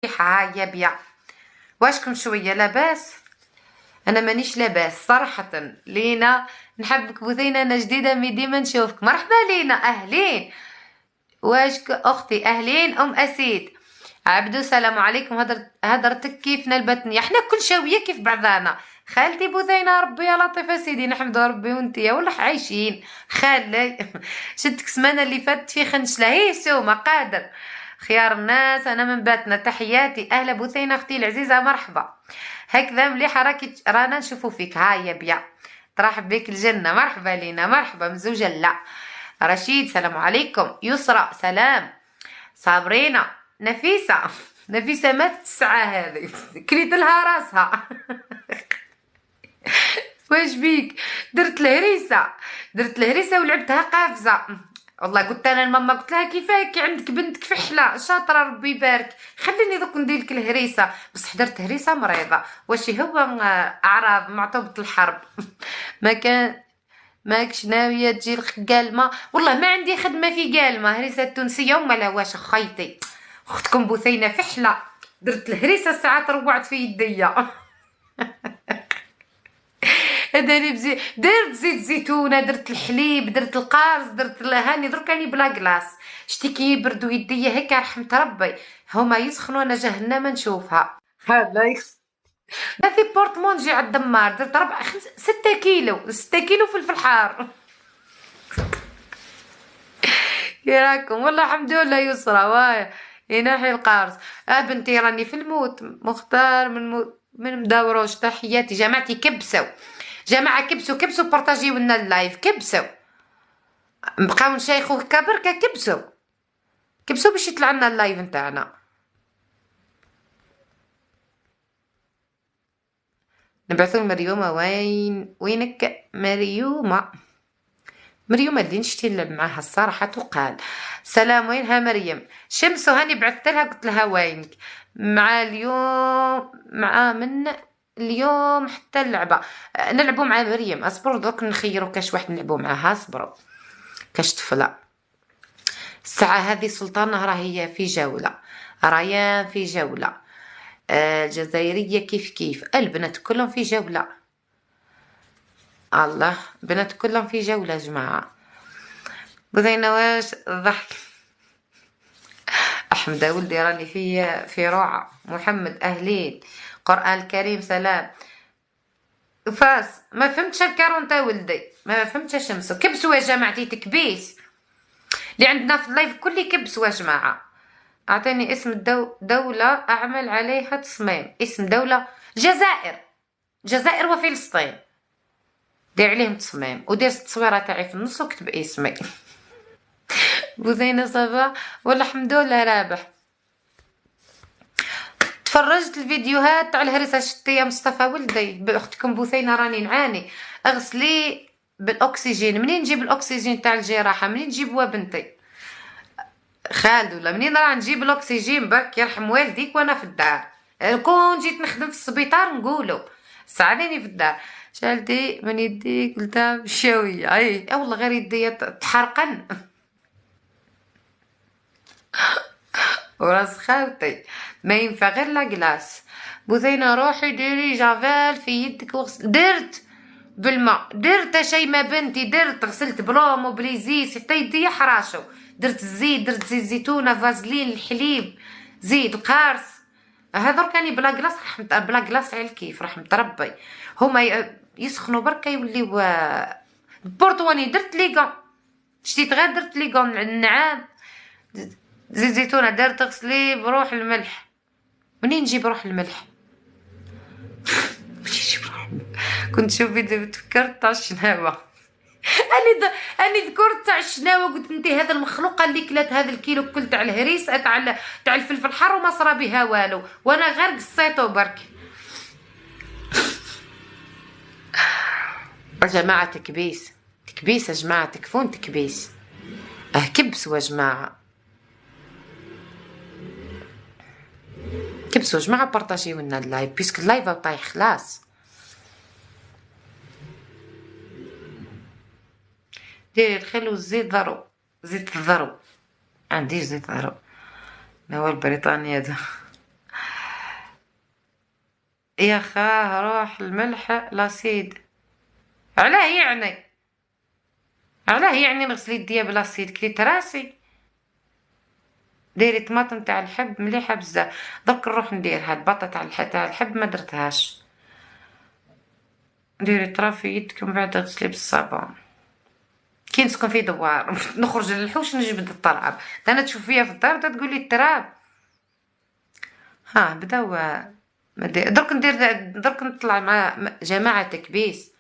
يا بيا. واشكم شوية لاباس. انا مانيش لاباس صراحة. لينا نحبك بثينة، انا جديدة مي ديما نشوفك. مرحبا لينا، اهلين. واشك اختي، اهلين ام اسيد. عبدو سلام عليكم. هدرتك كيفنا البتنية، احنا كل شوية كيف بعضانا. خالتي بوذينة ربي يا لطيفة سيدي، نحمد ربي وانتي ولا عايشين. خالي شدك سمانة اللي فاتت في خنشلة هي سومة قادر. خيار الناس، انا من باتنا تحياتي. اهلا بوثينة اختي العزيزة، مرحبا. هكذا مليحة راكي رانا نشوفو فيك. هاي بيا، ترحب بك الجنة. مرحبا لينا، مرحبا مزوجة. لا رشيد سلام عليكم. يسرى سلام. صابرينا. نفيسة نفيسة ماتت الساعة هذه، كليت لها راسها. واش بيك؟ درت الهريسة ولعبتها قافزة. والله قلت انا لماما، قلت لها كيفاك عندك بنتك فحله شاطره ربي يبارك، خليني دوك ندير لك الهريسه. بصح درت هريسه مريضه. واش هو اعراض معطوبه الحرب. ما كان ماكش ناويه تجي القالمه. والله ما عندي خدمه في قالمه. هريسه تونسيه وما لا واش خيتي. اختكم بثينه فحله. درت الهريسه الساعه روعت في يديا. هذاني درت زيت زيتونه، درت الحليب، درت القارص، درت هاني درك راني بلا كلاص. شتي كي يبردوا يديا هيك رحمة ربي. هما يسخنوا انا جهنم نشوفها. هذا ما في بورتمون نجي على الدمار. درت 6 كيلو فلفل حار. كي راكم؟ والله الحمد لله يسرى واي. ينحي القارص. بنتي راني في الموت، مختار من مداوروش. تحياتي جماعتي. كبسوا جماعة، كبسوا بارطاجيو لنا اللايف. كبسوا نبقاو نشيخو هكا بركة. كبسوا باش يطلع لنا اللايف نتاعنا. نبعثوا لمريومة. وينك مريومة؟ مريومة اللي نشتي نلعب معاها الصراحة تقال. سلام، وينها مريم؟ شمس هاني بعثت لها قلت لها وينك. مع اليوم مع من اليوم حتى اللعبة نلعبوا مع مريم. اصبروا دوك نخيروا كاش واحد نلعبوا معاها. اصبروا كاش طفلة. الساعة هذه سلطانة راهي في جولة، ريان في جولة، الجزائرية كيف البنات كلهم في جولة. الله، بنات كلهم في جولة جماعة. بغينا واش ضحك. أحمد ولدي راني في روعة. محمد أهلين. قرآن الكريم سلام. فاس ما فهمتش الكارون تا ولدي، ما فهمتش شمسو. كبسوا يا جماعتي، تكبيس اللي عندنا في اللايف كل كبسوا يا جماعة. أعطيني اسم دولة أعمل عليها تصميم. اسم دولة جزائر وفلسطين. دير عليهم تصميم ودير التصويرة تاعي في النص وكتب اسمي. بوزينة صباح. والله الحمد لله رابح. تفرجت الفيديوهات تاع الهرسة شتي يا مصطفى ولدي. باختكم بوثينة راني نعاني. اغسلي بالاكسجين. منين نجيب الاكسجين تاع الجراحة؟ منين نجيبوها بنتي؟ خالد ولا منين راه نجيب الاكسجين؟ برك يرحم والديك وانا في الدار. كون جيت نخدم في السبيطار نقولو ساعديني في الدار. شالتي من يديك قلتها بشوية. اي والله غير يدي تحرقن. وراس خالتي ما ينفع غير لا كلاس. بوثينة روحي ديري جافيل في يدك وغسل. درت بالماء، درت شي ما بنتي. درت غسلت برومو بليزيس حتى يدي حراشو. درت الزيت، درت زيت زيتونه، فازلين، الحليب، زيت القارص. هذا كاني بلا كلاص بلا كلاص على الكيف رحمة ربي. هما يسخنوا بركة يوليو بورتواني. درت ليغون، شتيت غير درت ليغون النعام. زيت زيتونه دارت غسلي بروح الملح. منين نجيب روح الملح؟ كنت نشوف فيديو تفكرت تاع الشناوة. اني ذكرت تاع الشناوة قلت انت هذا المخلوقه اللي كلات هذا الكيلو كل تاع الهريس تاع الفلفل الحار وما صرا بها والو، وانا غير قصيته برك. يا جماعه تكبيس يا جماعه، تكفون تكبيس. كبسوا يا جماعه، كبسوا يا جماعه. بارطاجيو لنا اللايف بيسك اللايف طايح خلاص. ديري الخل والزيت ضرو. زيت الضرو عنديش زيت ضرو. هو البريطانيا ده. يا خاه روح الملح لاسيد. علاه يعني؟ علاه يعني نغسل يديا بلاسيد كليت راسي؟ ديري طماطم تاع الحب مليحه بزاف. درك نروح نديرها البطه تاع الحب ما درتهاش. ديري طرف في يدك ومن بعد غسلي بالصابون. كي نسكن في دوار نخرج للحوش نجبد التراب. انا تشوف فيا في الدار تقولي التراب. ها بداو درك ندير. درك نطلع مع جماعة تكبيس.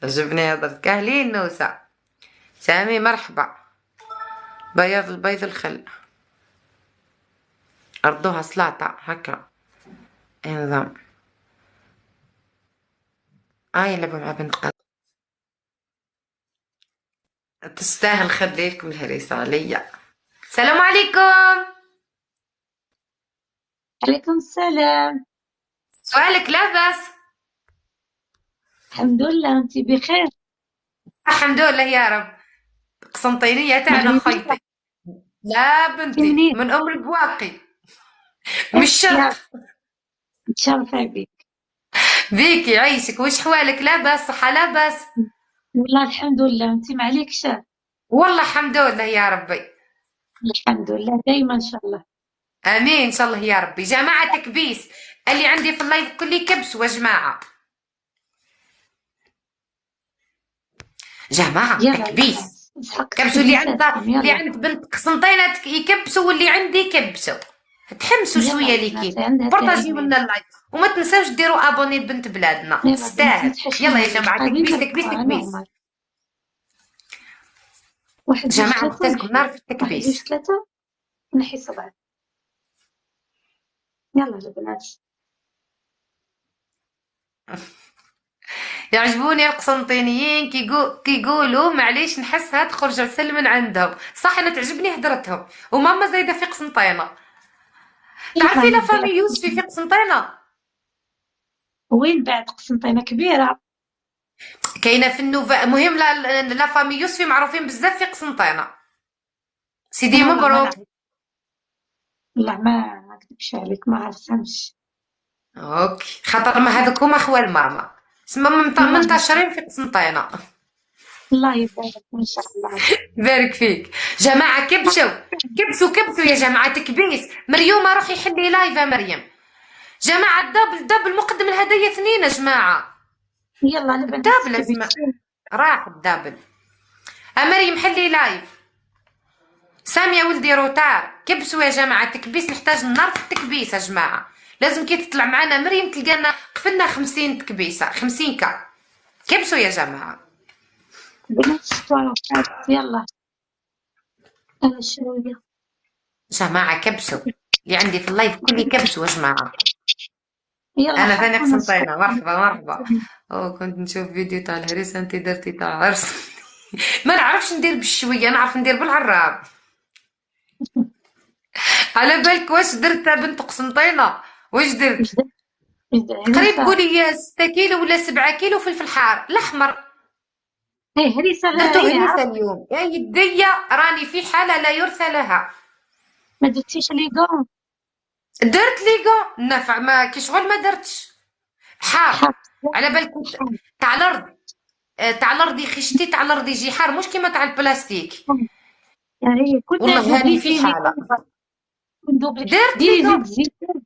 تعجبني هضرتك. اهلين نوسة. سامي مرحبا. بياض البيض الخل. أرضوها سلطة هكا. نظام. يلعبوا مع بنت قط. تستاهل خليلكم الهريسة عليا. السلام عليكم. عليكم السلام. سؤالك لاباس؟ الحمد لله، انت بخير؟ الحمد لله يا رب. قسنطينية تاعنا مغربية؟ خيطي. لا انت بنتي منين؟ من أم البواقي. من الشرق. يا متشرفة بك. بيكي عيشك وش حوالك لاباس صحة لاباس؟ والله الحمد لله، انت ما عليكش؟ والله الحمد لله يا ربي. الحمد لله دايما ان شاء الله. امين ان شاء الله يا ربي. جماعة تكبيس اللي عندي في اللايف كل كبسوا يا جماعة. جماعة يلا تكبيس. اسحق كبسوا اللي عند تكبيساتكم، اللي يلا. عند بنت قسنطينة يكبسوا واللي عندي يكبسوا. تحمسوا يلا شوية البنات ليكي. عندها بارطاجيو تهنيد. لنا اللايف. وما تنساوش ديروا ابوني لبنت بلادنا يلا بنات تستاهل. يلا نتحشموا يا جماعة قاعدين تكبيس تكبيس نركعوا على تكبيس. عمر. واحد زوج جماعة ثلاثة بتاعتكم ونحيد. نار في واحد زوج التكبيس. ثلاثة ونحي صبعي. يلا البنات. يعجبوني القسنطينيين كيقولوا معليش نحسها تخرج عسل من عندهم. صح انا تعجبني هدرتهم. وماما زايده في قسنطينه. تعرفي يلا لا نبدأ. فامي يوسفي في قسنطينه؟ وين بعد قسنطينة كبيرة؟ كاينه في النوفا. مهم لا فامي يوسفي معروفين بزاف في قسنطينه. سيدي انا والله ما مبروك. نعرف. والله ما اكذبش عليك، ما عرفتهمش. اوكي خاطر ما هذوك هما خوال ماما. تسمى الله منتشرين في قسنطينه. الله يبارك ان شاء الله. يبارك فيك. جماعه كبسوا. كبسوا كبسوا يا جماعه تكبيس. مريومه روحي حلي لايف يا مريم. جماعه الدبل مقدم الهدايا اثنين يا جماعه. يلا البنات الدبل اسمع. كبسوا. راح الدبل. مريم حلي لايف. سامي يا ولدي روتار. كبسوا يا جماعة تكبيس. نحتاج النار في التكبيس يا جماعة. لازم كي تطلع معنا مريم تلقانا قفلنا 50 تكبيسة 50 كا. كبسوا يا جماعة. بنات الشطارة يلا. انا شوية. جماعة كبسوا. اللي عندي في اللايف كلي كبسوا يا جماعة. يلا أنا ثاني حطونا قسنطينة. الصوت. مرحبا مرحبا. كنت نشوف فيديو تاع الهريسة انتي درتي تاع عرس. ما نعرفش ندير بالشوية نعرف ندير بالعراب. على بالك واش درت بنت قسنطينة؟ واش درت؟ قريب هريسة. قولي يا 6 كيلو ولا 7 كيلو فلفل حار الأحمر. هي هريسة درتو هي هريسة عرفت. اليوم يا يديا. راني في حالة لا يرثى لها. ما درتيش ليغون؟ درت ليغو نفع ما كي شغل ما درتش. حار. حط. على بالك تاع الأرض. تاع الأرض خشتي تاع الأرض يجي حار مش كيما تاع البلاستيك. هي كنت والله هاني في دوبليتي حالة. ليغون. كنت درت ديري ليغو. زيت زيتون.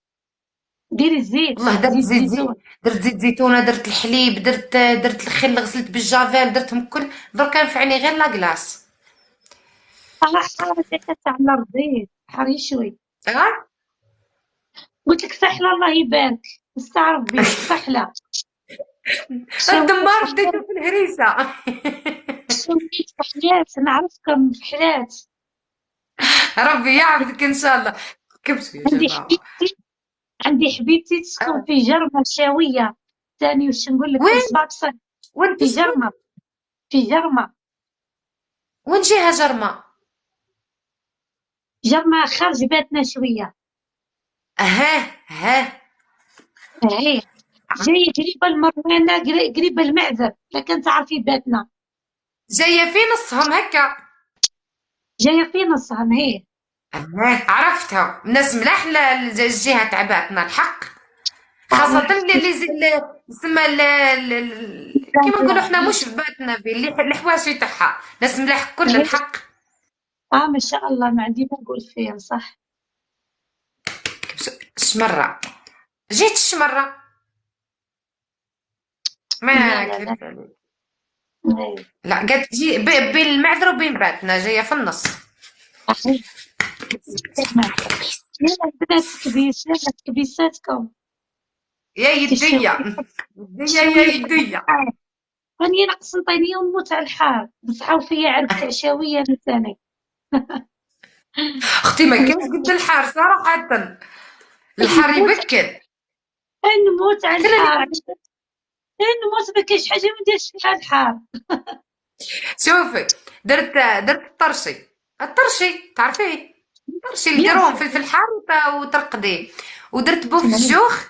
ديري الزيت والله درت زيت زيت زيتون. درت زيت زيتونة درت الحليب درت الخل غسلت بالجافيل درتهم كل. درك ينفعني غير لاكلاص. حارة تاع الأرض. حاري شوي. اه قلت لك فحلة الله يبارك. نستعرف بك فحلة. الدمار بديتو في الهريسة. شوية فحلات نعرفكم فحلات. ربي يعبدك ان شاء الله. كبسوا يا عندي جماعة. حبيبتي عندي حبيبتي تسكن في جرمة شاوية. ثاني وش نقول لك وين؟ بالصباط. وين في تسكن؟ جرمة. في جرمة. وين جهة جرمة؟ جرمة خارج بيتنا شوية. ها. هي جاية قريبة المروانة قريبة المعذب، لكن تعرفي بيتنا. جاية في نصهم هكا. جاية في نصهم هي. عرفتها ناس ملاح الجهة تاع الحق، خاصة اللي تسمى كيما نقولوا حنا مش في باتنا في اللي الحواشي تاعها ناس ملاح كل الحق. ما شاء الله، ما عندي ما نقول فيها صح. شمرة جيت الشمرة لا ما لا لا. كذبت عليك. إيه. لا قالت تجي بين المعذرة وبين باتنا جاية في النص. أخي تمام. يلا بنات كبيس، يلا كبيساتكم. يا يدية يدية يا شوية يدية. راني ناقص نطيني ونموت على الحار، بصحة وفيا عرفت عشاوية لسانك. اختي ما كانش قد الحار صراحة، الحار نموت، يبكر. نموت على كنا الحار، نموت ما كاينش حاجة ما نديرش فيها الحار. شوفي درت الطرشي، الطرشي تعرفيه، الطرشي اللي بيان يديروهم سور. في الحار وترقديه، ودرت بوف تمام. الجوخ،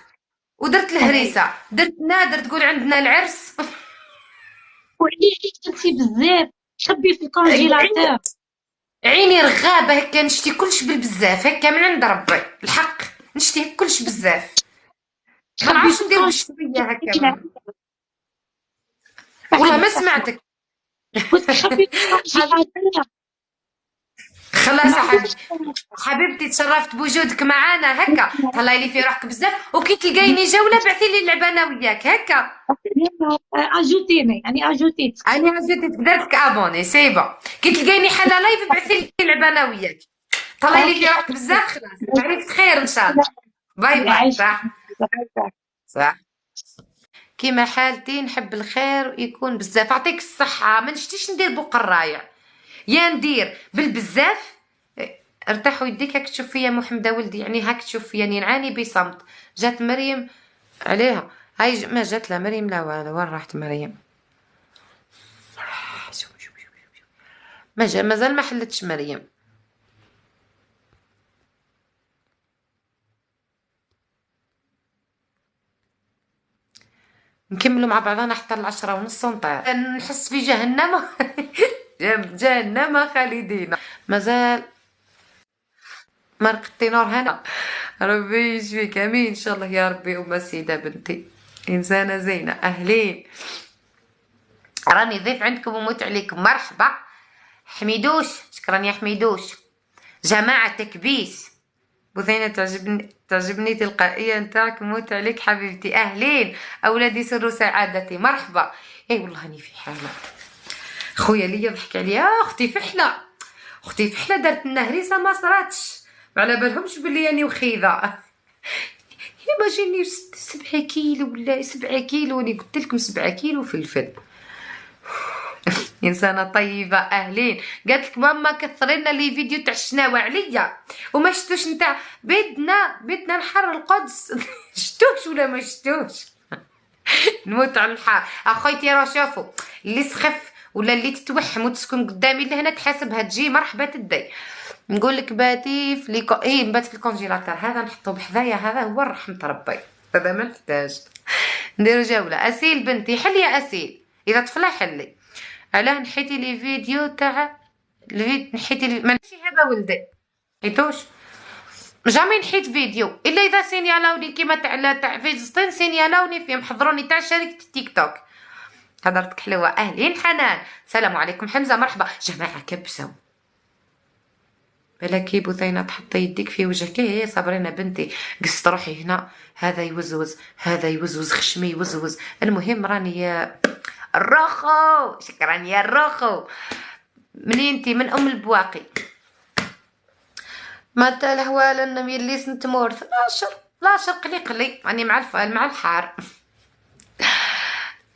ودرت أي. الهريسة، درت نادر تقول عندنا العرس. وعليش درتي بزاف، خبي في عيني الكونجيلاتور. عيني رغابة هكا نشتي كلش بالبزاف هكا من عند ربي الحق، نشتي كلش بزاف، ما خبي نعرفش في ندير بالشوية هكا الكونجيلاتور. والله صحيح ما صحيح. سمعتك. قلت خبي في حب- الكونجيلاتور. خلاص ما يا عندكش. حبيبتي تشرفت بوجودك معانا هكا، تهلاي لي في روحك بزاف، وكي تلقايني جولة بعثي لي اللعبة انا وياك هكا. اجوتيني يعني اجوتيتك. انا زدت درتك ابوني سيبا، كي تلقايني حلا لايف بعثي لي اللعبة انا وياك، تهلاي لي اوكي في روحك اوكي. بزاف. خلاص تعرفت خير ان شاء الله. باي باي. عايش. صح صح. كيما حالتي نحب الخير يكون بزاف، يعطيك الصحة، ما نشتيش ندير بوق الرايع، يا ندير بالبزاف. ارتاح ويديك هاك تشوف فيا محمدة ولدي، يعني هاك تشوف فيا نعاني بصمت. جات مريم عليها، هاي ما جات لا مريم لا والو، وين راحت مريم؟ ما جا مازال ما حلتش مريم. نكملوا مع بعضنا حتى 10:30 ونطير نحس في جهنم. جهنم خالدين مازال. مرقتي نور هنا، ربي يشفيك امين ان شاء الله يا ربي. ام سيده بنتي انسانه زينه، اهلين، راني ضيف عندكم وموت عليكم. مرحبا حميدوش، شكرا يا حميدوش. جماعه تكبيس بثينة، تعجبني تلقائية نتاعك، موت عليك حبيبتي. اهلين اولادي سر سعادتي، مرحبا. اي والله اني في حالة. خويا ليا ضحك عليا، اختي فحلة، اختي فحلة دارت لنا هريسة ما صراتش، ما على بالهمش بلي راني وخيضة. ما جاني 7 كيلو ولا 7 كيلو، اللي قلت لكم 7 كيلو فلفل. انسانه طيبه، اهلين. قالت لك ماما كثري لنا لي فيديو تاع الشناوه عليا، وما شفتوش نتاع بيتنا نحر القدس. شفتوش ولا ما شفتوش؟ نموت على الحار. اخويتي راه شافوا اللي سخف ولا اللي تتوحم وتسكن قدامي لهنا تحاسبها تجي مرحبا تدي. نقول لك باتي في نبات في الكونجيلاتور، هذا نحطه بحذايا، هذا هو رحمة ربي، هذا ما نحتاج. نديرو جولة. اسيل بنتي حلي يا اسيل، اذا طفله حلي. علاه نحيتي لي فيديو تاع نحيتي لي ماشي هذا ولدي حيتوش، جامي نحيت فيديو الا اذا سينيالاوني كيما تاع فلسطين، سينيالاوني فيه محضروني تاع شركة التيك توك. هضرتك حلوة. اهلين حنان، السلام عليكم حمزة، مرحبا. جماعة كبسوا بلاكي بثينة تحطي يديك في وجهك. هي صابرينة بنتي، قصت روحي هنا، هذا يوزوز هذا يوزوز، خشمي يوزوز. المهم راني الرخو، شكرا يا الرخو. منين انتي؟ من ام البواقي. ما تلهوال النمي اللي سنت مورث لا شر قلي راني مع الحار.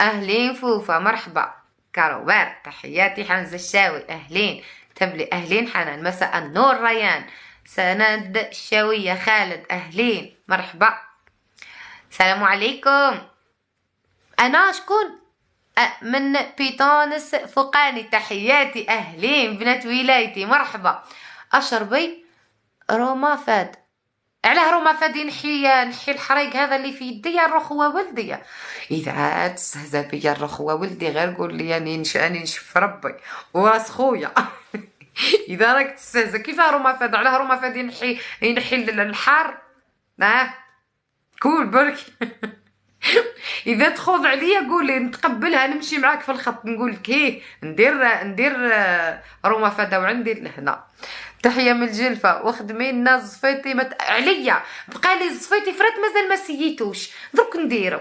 اهلين فوفا، مرحبا. كاروبار تحياتي حمزة الشاوي، اهلين تبلي، اهلين حنان، مساء النور ريان، سند الشاوية خالد، اهلين مرحبا. السلام عليكم. انا شكون؟ من بيطانس فوقاني، تحياتي، اهلين بنات ولايتي، مرحبا. اشربي روما فاد. علاه روما فاد؟ نحي الحريق هذا اللي في يدي، الرخ هو ولدي. اذا تستهزأ بيا الرخ هو ولدي غير قول لي، اني نشف ربي وراس خويا. اذا راك تستهزأ كيف روما فاد علاه روما فاد ينحي الحار. اه قول برك. اذا تخوض عليا قولي نتقبلها نمشي معاك في الخط نقول لك ايه ندير روما فدا وعندي لهنا. تحيه من الجلفه وخدمي لنا زفيتي عليا بقى لي زفيتي فرات مازال ما سييتوش درك نديرو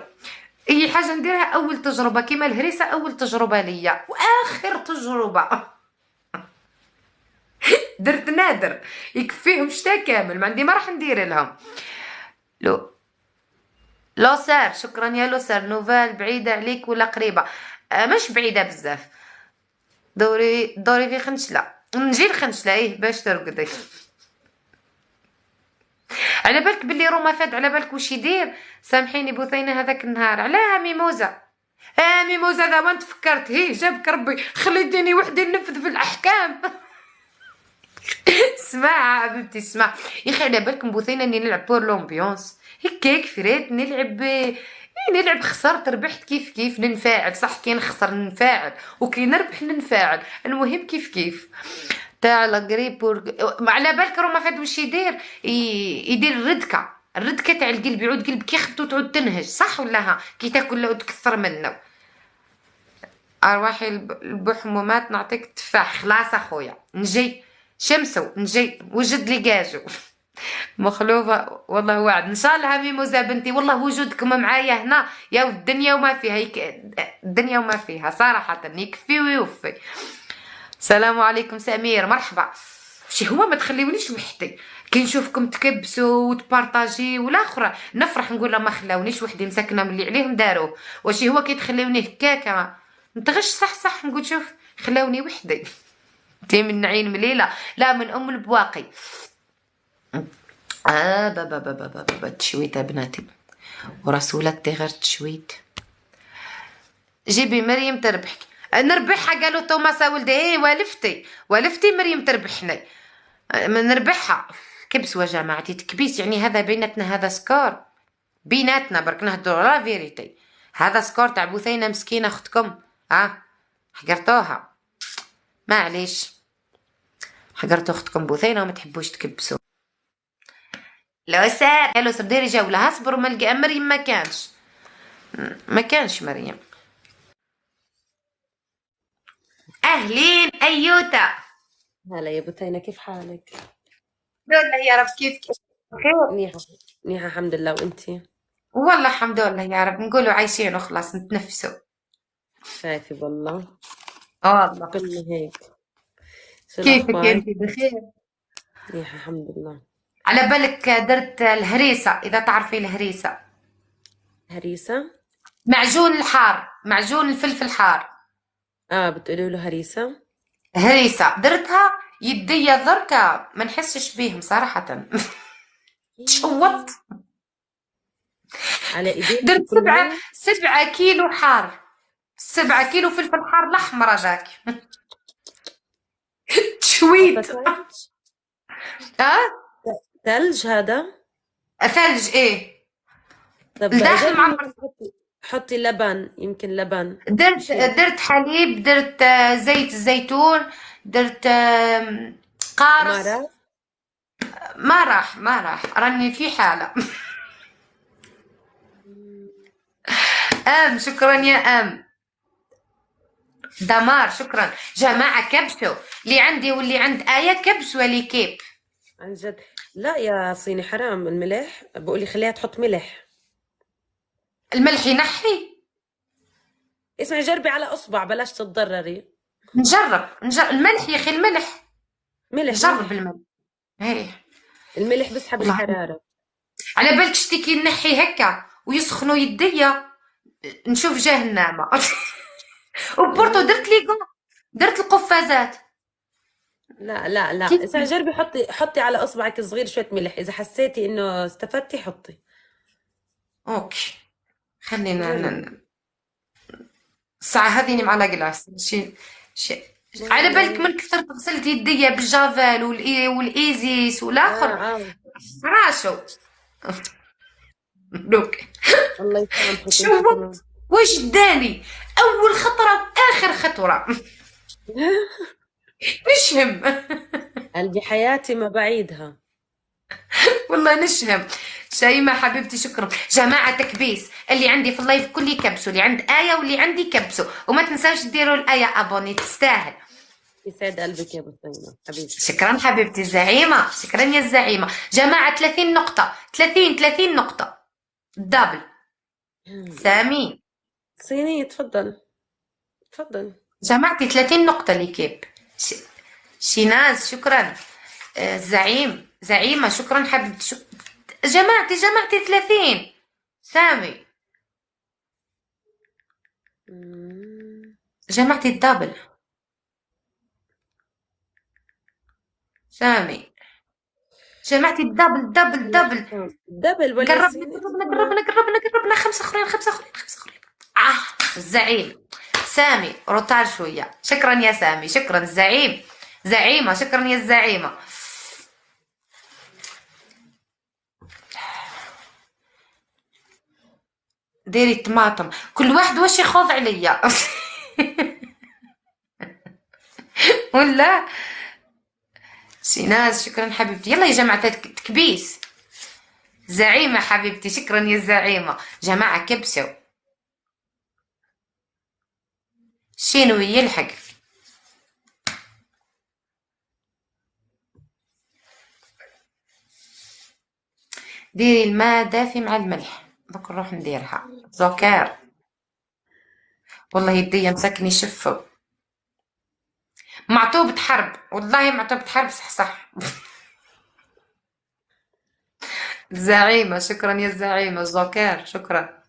اي حاجه نديرها اول تجربه كيما الهريسه اول تجربه ليا واخر تجربه. درت نادر يكفيهم شتا كامل ما عندي ما راح ندير لهم. لو لوسار شكرا يا لوسار. نوفال بعيدة عليك ولا قريبة؟ مش بعيدة بزاف. دوري في خنشلة نجي لخنشلة ايه باش ترقدي. على بالك بلي روما فات على بالك وش يدير. سامحيني بوثينة هذاك النهار علاه ميموزة. ميموزة ذا وانت فكرت هي جابك ربي خليتيني وحدي ننفذ في الأحكام. اسمع حبيبتي اسمع يا اخي على بالك بوثينة اني نلعب بور لومبيونس هكاك فريت نلعب خسرت ربحت كيف كيف ننفاعل صح كي نخسر ننفاعل وكي نربح ننفاعل المهم كيف كيف تاع لاغريبور. على بالك روما فاد واش يدير الردكه تاع القلب يعود قلبك يخبط وتعود تنهج صح ولا ها كي تاكل لا تكثر منه. ارواحي البحمومات نعطيك التفاح خلاص اخويا نجي شمسو نجي وجد لي كاجو. مخلوفة والله وعد ان شاء الله ميموزة بنتي والله وجودكم معايا هنا يا الدنيا وما فيها الدنيا وما فيها صراحة يكفي ويوفي. السلام عليكم سمير مرحبا. شي هو ما تخليونيش وحدي كي نشوفكم تكبسوا وتبارطاجي والاخرى نفرح نقول ما خلاونيش وحدي مسكنه من اللي عليهم داروه وشي هو كي تخليوني هكاكا نتغش صح نقول شوف خلاوني وحدي. تي من نعين مليله لا من ام البواقي. بابا تشويت بناتي ورسولتي غير تشويت. جيبي مريم تربحك نربحها قالوا توماسا ولدي ايه والفتي مريم تربحني نربحها. كبسوا جماعتي تكبيس يعني هذا بيناتنا هذا سكور بيناتنا برك نهضروا لا فيريتي هذا سكور تاع بوثينه مسكينه اختكم حقرتوها معليش حقرتوا اختكم بوثينه وما تحبوش تكبسوا. لو سار ديري جوله اصبر وما لقى مريم ما كانش مريم. اهلين ايوتا. هلا يا بثينة كيف حالك؟ والله يا رب كيف بخير. منيحة الحمد لله وانتي؟ والله الحمد لله يا رب نقولوا عايشين وخلاص نتنفسوا. شايفة والله والله كلنا هيك. شو كيفك الأخبار؟ انت بخير؟ منيحة الحمد لله. على بالك درت الهريسة اذا تعرفي الهريسة هريسة؟ معجون الحار معجون الفلفل الحار. بتقولوا له هريسة؟ هريسة درتها يديا ضركة ما نحسش بيهم صراحة. تشوط على ايديك درت كلهم؟ 7 كيلو حار 7 كيلو فلفل حار الاحمر هذاك. تشويت. ثلج هذا؟ ثلج ايه طب الداخل معمر. حطي لبن يمكن لبن. درت حليب درت زيت الزيتون درت قارص. ما راح راني في حالة. شكرا يا دمار شكرا جماعة كبسوا اللي عندي واللي عند آية كبسوا لي كيب عن جد. لا يا صيني حرام الملح بقولي خليها تحط ملح. الملح ينحي. اسمعي جربي على اصبع بلاش تتضرري. نجرب الملح يا اخي الملح ملح نجرب الملح. هيه الملح بسحب الحرارة. على بالك شتيكي نحي هكا ويسخنوا يديا نشوف جهنم. وبورتو درت القفازات. لا اسمعي جربي حطي على اصبعك الصغير شوية ملح اذا حسيتي انه استفدتي حطي. اوكي خلينا الساعة هذه مع لاكلاس شي على بالك من كثر غسلت يديا بالجافال والايزيس والاخر راشو. دوك الله يسامحك. شوت وش داني اول خطرة واخر خطرة. نشهم. قلبي حياتي ما بعيدها. والله نشهم. شيماء حبيبتي شكرا. جماعة تكبيس، اللي عندي في اللايف كل يكبسوا، اللي عند آية واللي عندي كبسوا، وما تنساوش ديروا الآية أبوني، تستاهل. يسعد قلبك يا بثينة حبيبتي. شكرا حبيبتي الزعيمة، شكرا يا الزعيمة. جماعة 30 نقطة، 30 نقطة دبل. سامي صينية تفضل تفضل. جماعتي 30 نقطة ليكيب. شيناز شكرا. زعيمة شكرا حبيبتي جماعتي 30. سامي جماعتي الدبل. سامي جماعتي الدبل دبل دبل. دبل ولا قربنا صينية؟ قربنا 5 اخرين 5 اخرين 5 اخرين. الزعيم سامي روتار شوية. شكرا يا سامي، شكرا الزعيم. زعيمة شكرا يا الزعيمة. ديري الطماطم، كل واحد واش يخوض عليا. ولا شيناز شكرا حبيبتي. يلا يا جماعة تكبيس. زعيمة حبيبتي شكرا يا الزعيمة. جماعة كبسوا. شنو يلحق. ديري الماء دافي مع الملح. دوك نروح نديرها زوكر. والله يدي مسكني شفوا. معطوبة حرب، والله معطوبة حرب صح. الزعيمة شكرا يا الزعيمة. زوكر شكرا.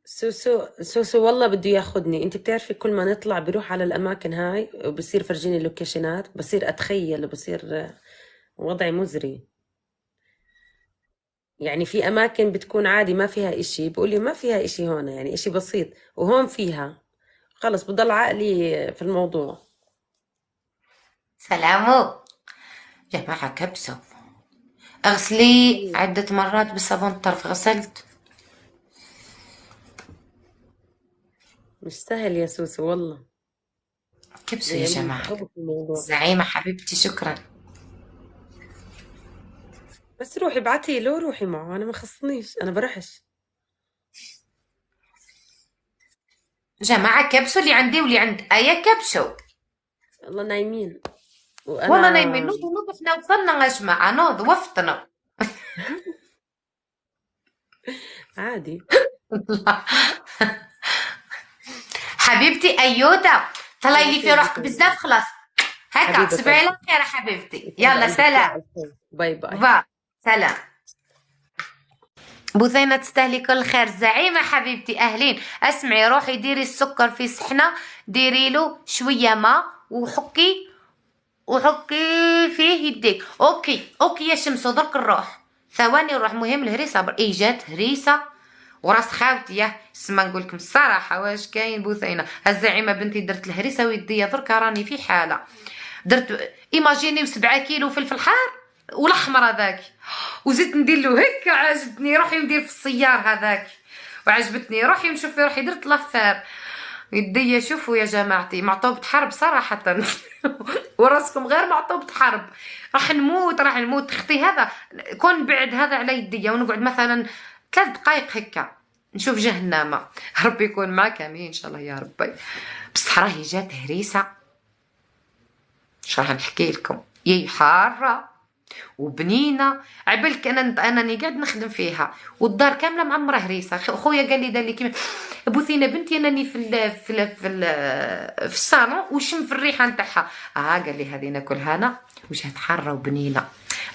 سوسو والله بده ياخدني. انت بتعرفي كل ما نطلع بروح على الاماكن هاي وبصير فرجيني اللوكيشنات، بصير اتخيل وبصير وضعي مزري. يعني في اماكن بتكون عادي ما فيها اشي، بقول لي ما فيها اشي هون، يعني اشي بسيط، وهون فيها. خلص بضل عقلي في الموضوع. سلامو. جماعة كبسة. اغسلي عدة مرات بصابون الطرف. غسلت. مش سهل يا سوسو والله. كبسوا يا يعني جماعة. متخوف الموضوع. الزعيمة حبيبتي شكرا. بس روحي ابعتي له، روحي معه، انا ما خصنيش، انا برحش. جماعة كبسوا، اللي عندي واللي عند آية كبسوا. والله نايمين والله وانا نايمين. نوض احنا وصلنا يا جماعة، نوض وفطنا. عادي. حبيبتي أيوتا طلعي لي في روحك يسعدك بزاف. خلاص هكا حبيبة تصبحي على قلبي. خير يا حبيبتي. يسعد يلا قلبك سلام. يا ألفين. باي باي. سلام. بثينة تستاهلي كل خير. زعيمة حبيبتي أهلين. اسمعي روحي ديري السكر في صحنة، ديري له شوية ماء وحكي فيه يديك. اوكي يا شمس درك نروح. ثواني نروح. مهم الهريسة جات هريسة وراس خاوتي. يا اسما نقول لكم الصراحة واش كاين بثينة. الزعيمة بنتي درت الهريسة ويديا درك راني في حالة. درت ايماجيني 7 كيلو فلفل حار والاحمر هذاك، وزدت ندير له هكا. عجبتني روحي ندير في السيار هذاك، وعجبتني روحي نشوف في روحي درت لافير. يدي شوفوا يا جماعتي معطوبة حرب صراحة. وراسكم غير معطوبة حرب. راح نموت اختي. هذا كون بعد هذا على يدي ونقعد مثلا 3 دقائق هكا نشوف جهنمة. ربي يكون معك امين ان شاء الله يا ربي. بصح راهي جات هريسة اش راح نحكي لكم. يي حارة وبنينه. عبالك انني قاعد نخدم فيها والدار كامله معمره هريسه. خويا قال لي دار لي كيما بوثينه بنتي انني في الصالون وشم في الريحه نتاعها. قال لي هذه ناكلها انا وجهت حاره وبنينه.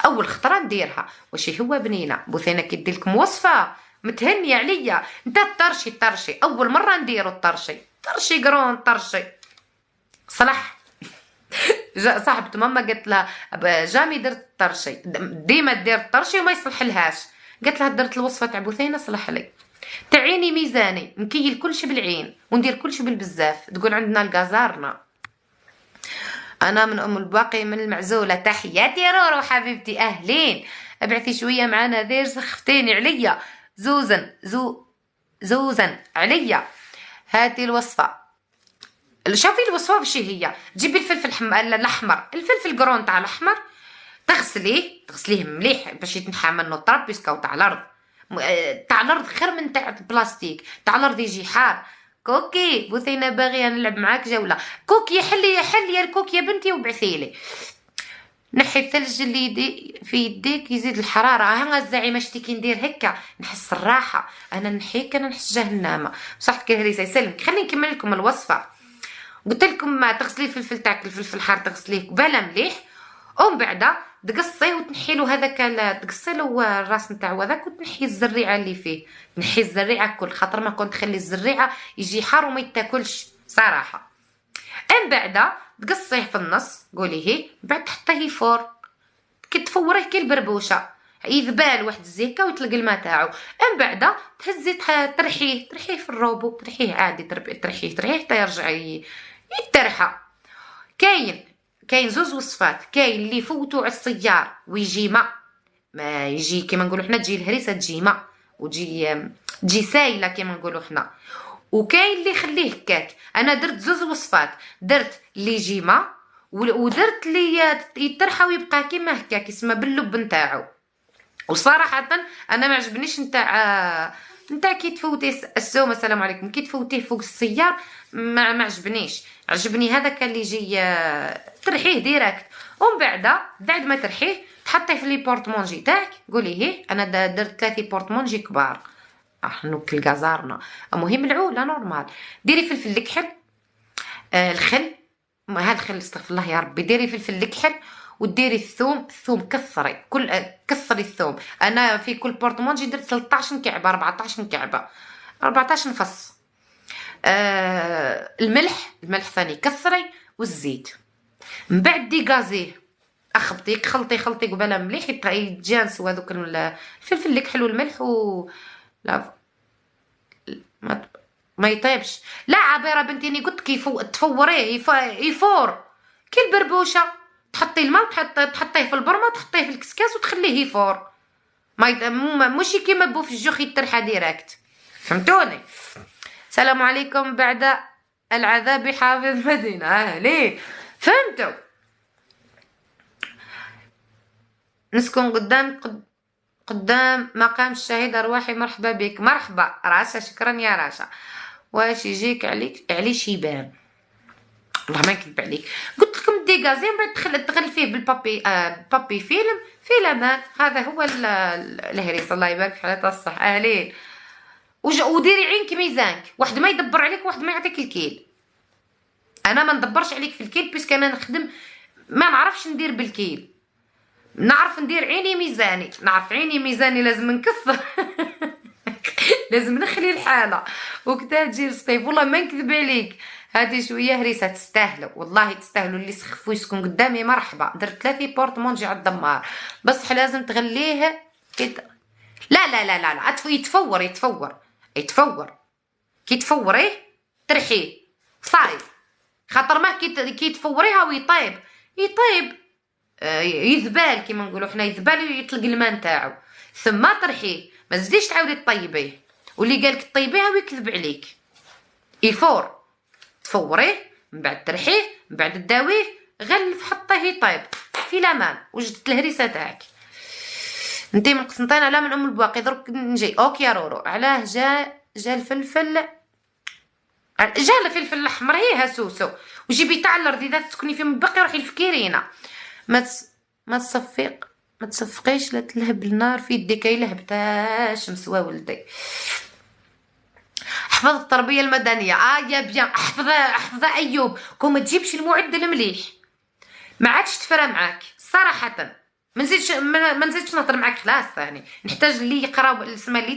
اول خطره نديرها واش هو بنينه. بوثينه كي دير لكم وصفه متهنيه عليا. انت الطرشي اول مره نديرو طرشي قرون طرشي صلاح. صاحبة ماما قالت لها جامي درت الطرشي، ديما دير الطرشي وما يصلح لهاش. قالت لها درت الوصفه تاع بوثينه صلح لي. تعيني ميزاني نكيل كلشي بالعين وندير كلشي بالبزاف. تقول عندنا القازارنا. انا من ام الباقي من المعزوله. تحياتي يا رورو حبيبتي اهلين. ابعثي شويه معانا دير سخفتيني عليا. زوزن عليا. هاتي الوصفه. شوفي الوصفه واش هي. تجيبي الفلفل الاحمر، الفلفل قرون تاع الاحمر، تغسليه مليح باش يتنحى منه التراب بيسكاو تاع الارض. تاع الارض خير من تاع البلاستيك، تاع الارض يجي حار. كوكي بثينه باغيه نلعب معاك جوله. كوكي حلي يا الكوكي يا بنتي وبعثيلي. نحي الثلج اللي في يديك يزيد الحراره. ها الزعيمه شتي كي ندير هكا نحس الراحه. انا نحيك انا نحس جهنمه. بصحتك يا هريسه يسلمك. خليني نكمل لكم الوصفه. قلت لكم ما تغسلي الفلفل تاعك، الفلفل الحار تغسليه قباله مليح، ومن بعد تقصيه وتنحي له هذاك، تقصي له الراس نتاعو هذاك وتنحي الزريعه اللي فيه. نحي الزريعه كل خاطر ما كنت تخلي الزريعه يجي حار وما يتاكلش صراحه. من بعد تقصيه في النص قولي هي، بعد تحطيه فور كي تفوريه كي البربوشه، يذبال واحد الزيكه ويطلق الماء تاعو. من بعد تهزي ترحيه في الروبو، ترحيه عادي، ترحيه حتى يرجع يترحى. كاين زوز وصفات. كاين اللي يفوتوا على السيار ويجي ما يجي كيما نقولوا حنا، تجي الهريسه تجي تجي سايله كيما نقولوا حنا. وكاين اللي يخليه هكاك. انا درت زوز وصفات، درت اللي يجي ودرت اللي يترحى ويبقى كيما هكاك يسمى باللب نتاعو. وصراحه انا ما عجبنيش نتاع كي تفوتي السوم، السلام عليكم، كي تفوتيه فوق السيار ما عجبنيش. عجبني هذاك اللي يجي ترحيه ديريكت. ومن بعد ما ترحيه تحطيه في لي بورطمونجي تاعك. قولي هي انا درت 3 بورطمونجي كبار نوكل كازارنا. المهم العوله نورمال. ديري فلفل الكحل، الخل، هذا الخل استغفر الله يا ربي. ديري فلفل الكحل وديري الثوم كثري، كثري الثوم. انا في كل بورطمونجي درت 13 مكعبه 14 مكعبه 14 فص. الملح ثاني كثري، والزيت. من بعد ديغازيه، اخبطي خلطي قباله مليح يتجانسوا هذوك الفلفل الكحل والملح لا ما يطيبش. لا عبيره بنتيني قلت تفوريه يفور كي البربوشه. تحطي الماء تحطيه في البرمه وتحطيه في الكسكاس وتخليه يفور. مش كيما بوف الجوخ يترحى ديريكت. فهمتوني؟ السلام عليكم. بعد العذاب حافظ مدينه. اهلين. فهمتوا؟ نسكن قدام مقام الشهيد ارواحي. مرحبا بك. مرحبا راشا، شكرا يا راشا. واش يجيك علي شيبان؟ والله ما نكذب عليك. قلت لكم ديغازي من بعد تغلفيه بالبابي بابي فيلم في الامان. هذا هو الهريس. الله يبارك في حالتها الصح. اهلين. وديري عينك ميزانك، واحد ما يدبر عليك وواحد ما يعطيك الكيل. انا ما ندبرش عليك في الكيل بيسك انا نخدم ما نعرفش ندير بالكيل. نعرف ندير عيني ميزاني، نعرف عيني ميزاني لازم نكثر لازم نخلي الحاله وكذا تجي الصيف. والله ما نكذب عليك، هذه شويه هريسه تستاهلوا، والله تستاهلوا. اللي سخفوا يسكن قدامي مرحبا. درت 3 بورطمونجي على الدمار، بصح لازم تغليه كده. لا يتفور كي تفوريه ترحيه صايب. خاطر ما كي تفوريها ويطيب يذبال كيما نقولوا حنا، يذبال ويطلق الماء نتاعو. ثم ترحيه، ما تزيدش تعاودي طيبيه. واللي قالك طيبيها ويكذب عليك. يفور تفوريه من بعد ترحيه من بعد تداويه، غلف حطيه يطيب في الامان. وجدت الهريسه تاعك. انتي من قسنطينه لا من ام البواقي. درك نجي. اوكي يا رورو. علاه جا الفلفل الاحمر هي سوسو. وجيبي تاع الارض اذا تسكني في مبقي روحي الفكيرينه. ما تصفقيش لا تلهب النار في يديك. يلهبتاش مسوا ولدي. حفظ التربيه المدنيه. يا بيان. احفظ ايوب. ما تجيبش المعد المليح ما عادش تفرى معاك صراحه. ما نزيدش نهضر معاك خلاص. ثاني نحتاج اللي يقراو الاسماء اللي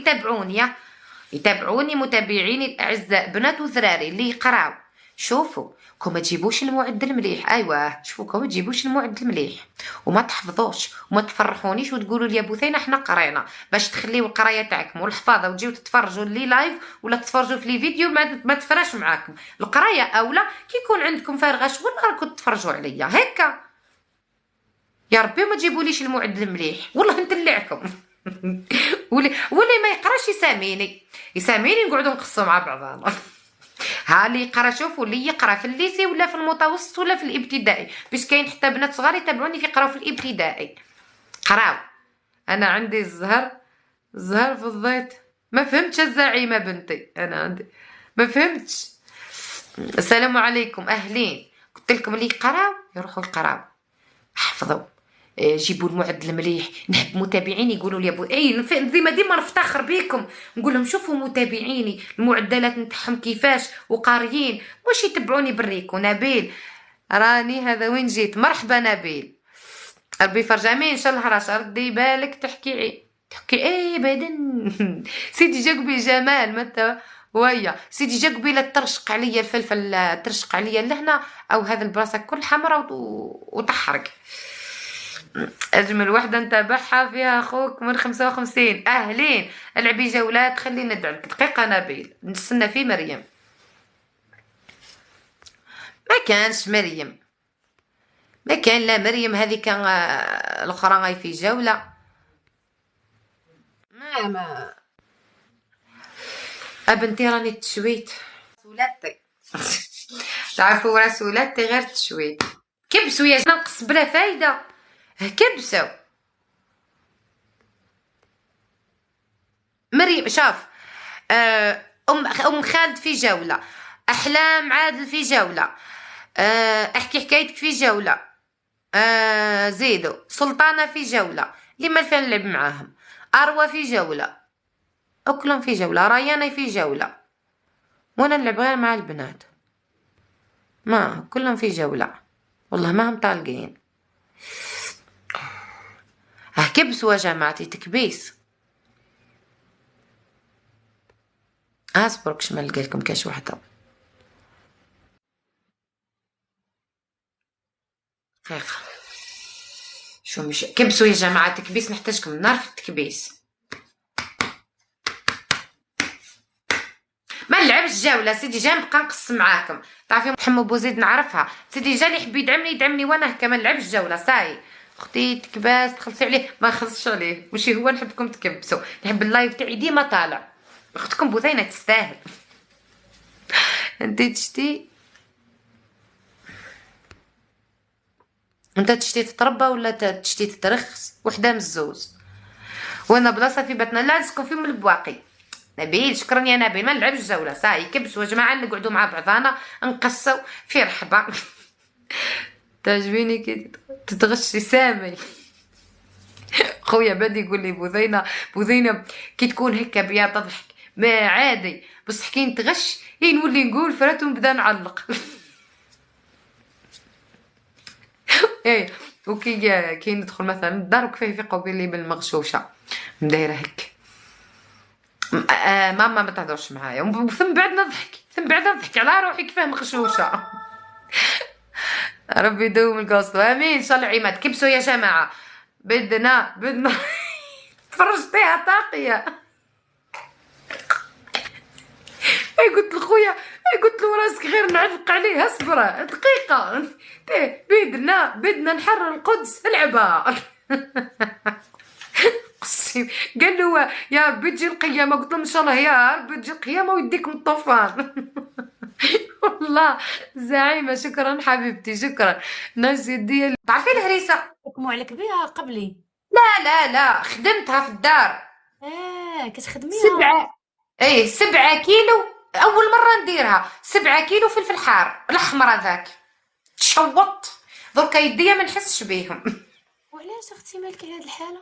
يتابعوني متابعيني الاعزاء بنات وذراري اللي يقراو. شوفوا ما تجيبوش المعد المليح. ايوه شوفوا ما تجيبوش المعد المليح وما تحفظوش وما تفرحونيش وتقولوا لي يا بوثينه احنا قرينا، باش تخليو القرايه تاعكم والحفاظه وتجيو تتفرجوا لي لايف ولا تتفرجوا في لي فيديو ما تفرش معاكم. القرايه اولى. كي يكون عندكم فارغه شغل راكم تتفرجوا عليا هكا. يا ربي ما تجيبوليش المعد المليح والله ندلعكم واللي ما يقراش يساميني نقعدوا نقصوا مع بعضنا. ها اللي يقرا شوفوا اللي يقرا في الليسي ولا في المتوسط ولا في الابتدائي، باش كاين حتى بنات صغار يتابعوني كيقراو في الابتدائي. قراو. انا عندي الزهر في الزيت. ما فهمتش الزعيمه بنتي، انا عندي ما فهمتش. السلام عليكم اهلين. قلت لكم اللي يقراو يروحوا يقراو، حفظوا، جيبوا المعدل مليح. نحب متابعيني يقولوا لي ابو اي ديما نفتخر بيكم، نقول لهم شوفوا متابعيني المعدلات نتاعهم كيفاش وقاريين، واش يتبعوني بريكو. نبيل راني هذا وين جيت. مرحبا نبيل، ربي يفرج امين ان شاء الله. راش ردي بالك تحكي اي بعدين. سيدي جا قبيل جمال متى ويا سيدي جا قبيله ترشق عليا الفلفل، ترشق عليا لهنا او هذا البلاصه كل حمراء وتحرق. اجمل وحده نتابعها فيها اخوك من 55. اهلين. العبي جولات. خلينا ندعمك دقيقه نبيل، نستنى في مريم. ما كانش مريم، ما كان لا مريم هذه، كان الاخرى غاي في جوله. ما ابنتي راني تشويت رسولاتي. تعرفوا رسولاتي غير تشويت. كبسوا يا نقص بلا فايده، كبسوا. مريم شاف، ام خالد في جوله، احلام عادل في جوله، احكي حكايتك في جوله، زيدو سلطانه في جوله. لما فين نلعب معاهم. اروى في جوله، اكلهم في جوله، ريانه في جوله، وانا نلعب غير مع البنات. ما كلهم في جوله والله ما هم طالقين. كبسوا يا جماعتي تكبيس. اصبروا كش ما نلقى لكم كاش وحده. دقيقه شو مش كبسوا يا جماعه تكبيس. نحتاجكم نار في التكبيس. ما نلعبش جوله. سيدي جا نبقى نقص معاكم. تعرفي محمد بوزيد نعرفها. سيدي جا اللي يحب يدعمني وانا كمان نلعبش جوله. صاي اختي تكباس تخلصي عليه. ما نخلصش عليه ماشي هو. نحبكم تكبسوا. نحب اللايف تاعي ديما طالع. اختكم بوزينه تستاهل. انت تشتي انت تشتي تتربى ولا تشتي تترخص؟ وحده من الزوز. وانا بلاصه في باتنا لا نسكن في من البواقي. نبيل شكرا يا نبيل. ما نلعبش جوله. صاي كبسوا يا جماعه نقعدوا مع بعضانا نقصوا في رحبه. تعجبيني كي تتغشي سامي. خويا بدي يقول لي بوذينه كي تكون هكا بيا تضحك ما عادي، بس كي نتغش نولي نقول فرات ونبدا نعلق. ايه وكي ندخل مثلا الدار وكيف يفيقوا بلي بالمغشوشه مدايره هك. ماما ما تهضرش معايا وثم بعد نضحك على روحي كيفاه مغشوشه. ربي يدوم القصد امين ان شاء الله. عماد كبسوا يا جماعه. بدنا فرجتيها طاقيه. قلت لخويا قلت له راسك غير نعلق عليه. اصبر دقيقه. بدنا نحرر القدس. العبها. قسم قال له يا ربي تجي القيامه. قلت له ان شاء الله يا ربي تجي القيامه ويديك من الطوفان. والله زعيمه. شكرا حبيبتي شكرا. ناس يدي. تعرفي الهريسه حكموا عليك بها قبلي؟ لا خدمتها في الدار. كتخدميها؟ 7 كيلو اول مره نديرها. 7 كيلو فلفل حار الاحمر هذاك تشوط. دركا يديا ما نحسش بيهم. وعلاش اختي مالك هاد الحاله؟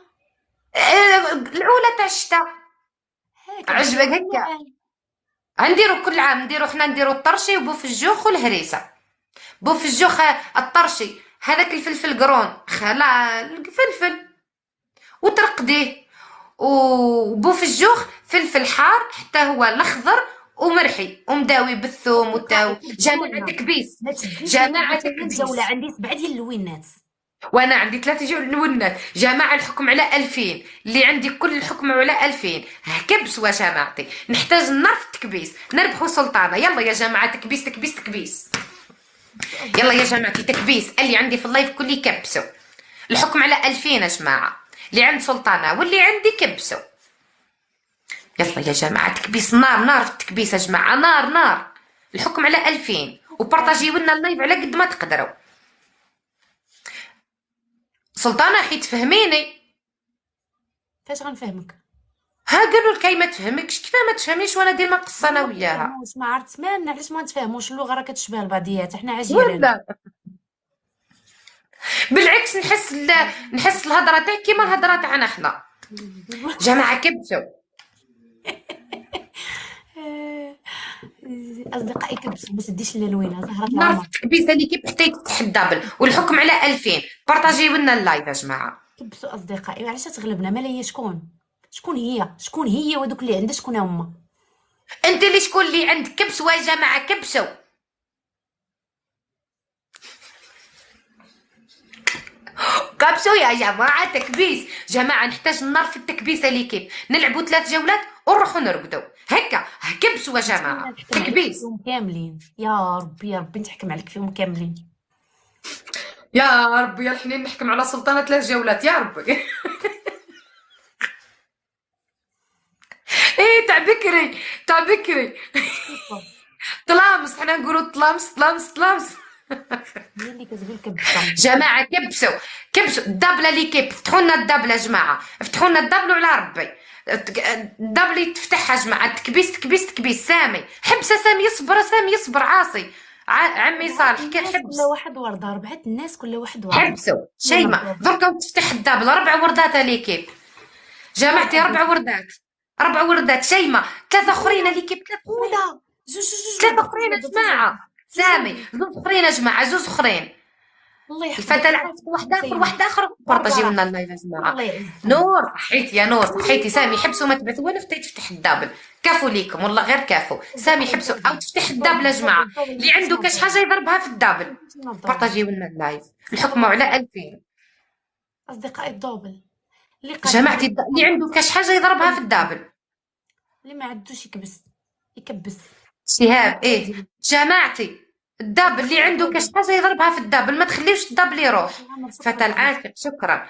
الاولى تاع الشتا. عجبك هكا؟ نديرو كل عام حنا نديرو الطرشي وبوف الجوخ والهريسه. بوف الجوخ الطرشي هذاك الفلفل قرون خلا الفلفل وترقديه، وبوف الجوخ فلفل حار حتى هو الاخضر ومرحي ومداوي بالثوم والتاو. جماعه تكبيس. جماعه تكبيس. جوله عندي 7 ديال اللوينات وانا عندي 3 جولات. جماعه الحكم على 2000 اللي عندي كل الحكم على 2000. كبسوا يا جماعتي. نحتاج النار في التكبيس. نربحوا سلطانه. يلا يا جماعه تكبيس. يلا يا جماعتي تكبيس. اللي عندي في اللايف كل يكبسوا. الحكم على 2000 يا جماعه. اللي عند سلطانه واللي عندي كبسوا. يلا يا جماعه تكبيس. نار في التكبيس يا جماعه. نار الحكم على 2000 وبارطاجيو لنا اللايف على قد ما تقدروا. سلطانه حيت تفهميني. فاش غنفهمك؟ ها قالوا لك ما تفهمكش، كيف ما تفهميش وانا ديما قصانه وياها. ما عرفت مالنا علاش ما نتفاهموش، اللغه راه كتشبه لبعضياتها، حنا عجيران. ولا بالعكس نحس الهضره تاعك كيما الهضره تاعنا حنا. جماعه كبسوا. اصدقائي كبسوا ما تديش للوينه زهره نار العمر. التكبيسه اللي كيف حتى يفتح الدبل والحكم على 2000. بارطاجيو لنا اللايف يا جماعه. كبسوا اصدقائي. علاش تغلبنا؟ مالا هي شكون هي وهذوك اللي عندها شكون هما؟ انت اللي شكون اللي عندك كبسوا يا جماعه كبسوا. كبسوا يا جماعه تكبيس. جماعه نحتاج النار في التكبيسه اللي كيف نلعبوا 3 جولات ونروحوا نرقدوا هكا. كبسوا يا جماعه تكبيس. فيهم كاملين يا ربي يا ربي نتحكم عليك فيهم كاملين. يا ربي يا الحنين نحكم على سلطانه 3 جولات يا ربي. ايه تاع بكري طلامس، حنا نقولوا طلامس. هي اللي كتقول كبسه. جماعه كبسوا الدبله اللي كيف. فتحوا لنا الدبله جماعه، فتحوا لنا الدبل وعلى ربي. الدبل تفتحها جماعه. تكبيس. سامي حبسه، سامي يصبر عاصي. عمي صالح كي الناس حبس. كل واحد ورده، ربعت الناس كل واحد ورده. حبسوا شيماء دركا تفتح الدبل. 4 وردات اللي كيف جماعتي. 4 وردات شيماء. 3 اخرين اللي كيف. 3 ولا جوج 3 اخرين يا جماعه. سامي 2 اخرين يا جماعه. 2 اخرين. الله يحفظك. الفتى العكس واحد اخر بارطاجيو لنا اللايف يا جماعه. الله يعزك. نور صحيتي يا نور صحيتي. سامي حبسوا ما تبعثوا ولا فتي تفتح الدابل. كافو ليكم والله غير كافو. سامي حبسوا او تفتح الدابل يا جماعه. اللي عنده كاش حاجه يضربها في الدابل. بارطاجيو لنا اللايف. الحكم على 2000. اصدقائي الدوبل اللي جماعتي اللي عنده كاش حاجه يضربها في الدابل. اللي ما عندوش يكبس. شهاب ايه جماعتي الدابل اللي عنده كاش حاجه يضربها في الدابل. ما تخليوش الدابل يروح. فتى العاشق شكرا.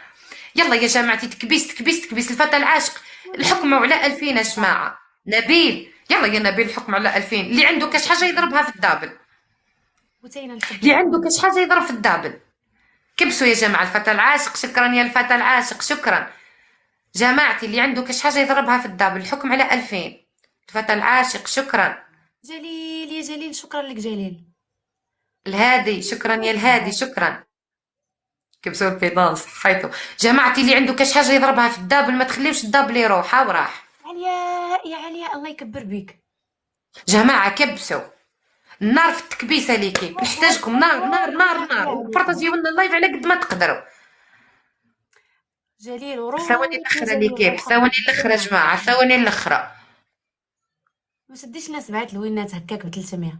يلا يا جماعتي تكبيس الفتى العاشق. الحكم على 2000 يا جماعه. نبيل يلا يا نبيل الحكم على 2000. اللي عنده كاش حاجه يضربها في الدابل. اللي عنده كاش حاجه يضرب في الدابل. كبسوا يا جماعه. الفتى العاشق شكرا يا الفتى العاشق شكرا. جماعتي اللي عنده كاش حاجه يضربها في الدابل. الحكم على 2000. الفتى العاشق شكرا. جليل يا جليل شكرا لك جليل. الهادي شكرا يا الهادي شكرا. كبسوا البيضان صحيتو. جماعتي اللي عنده كاش حاجه يضربها في الدابل ما تخليوش الدابل يروح. ها وراح. علياء يا علياء الله يكبر بك. جماعه كبسوا النار في التكبيسه اللي كيف. نحتاجكم نار. بارطاجيو لنا اللايف على قد ما تقدروا. جليل وروح. ثواني الاخرى اللي كيف. ثواني الاخرى يا جماعه. ثواني الاخرى. ما تديش الناس بعت الوينات هكاك ب 300.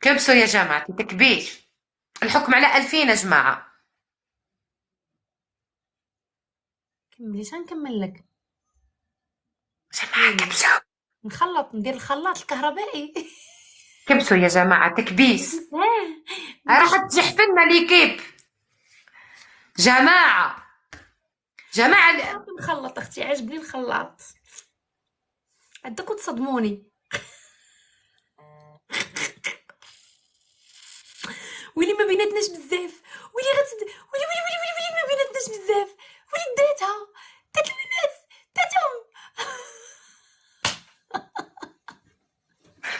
كبسوا يا جماعه تكبيس. الحكم على 2000 يا جماعه. كملي شنكمل لك. جماعه كبسوا. ندير الخلاط الكهربائي. كبسوا يا جماعه تكبيس. راح تجحفلنا لي كيف. جماعه نخلط اختي عجبني الخلاط. عندكم تصدموني. ويلي ما بيناتناش بزاف. ويلي ما بيناتناش بزاف. ويلي داتها دات البنات داتهم.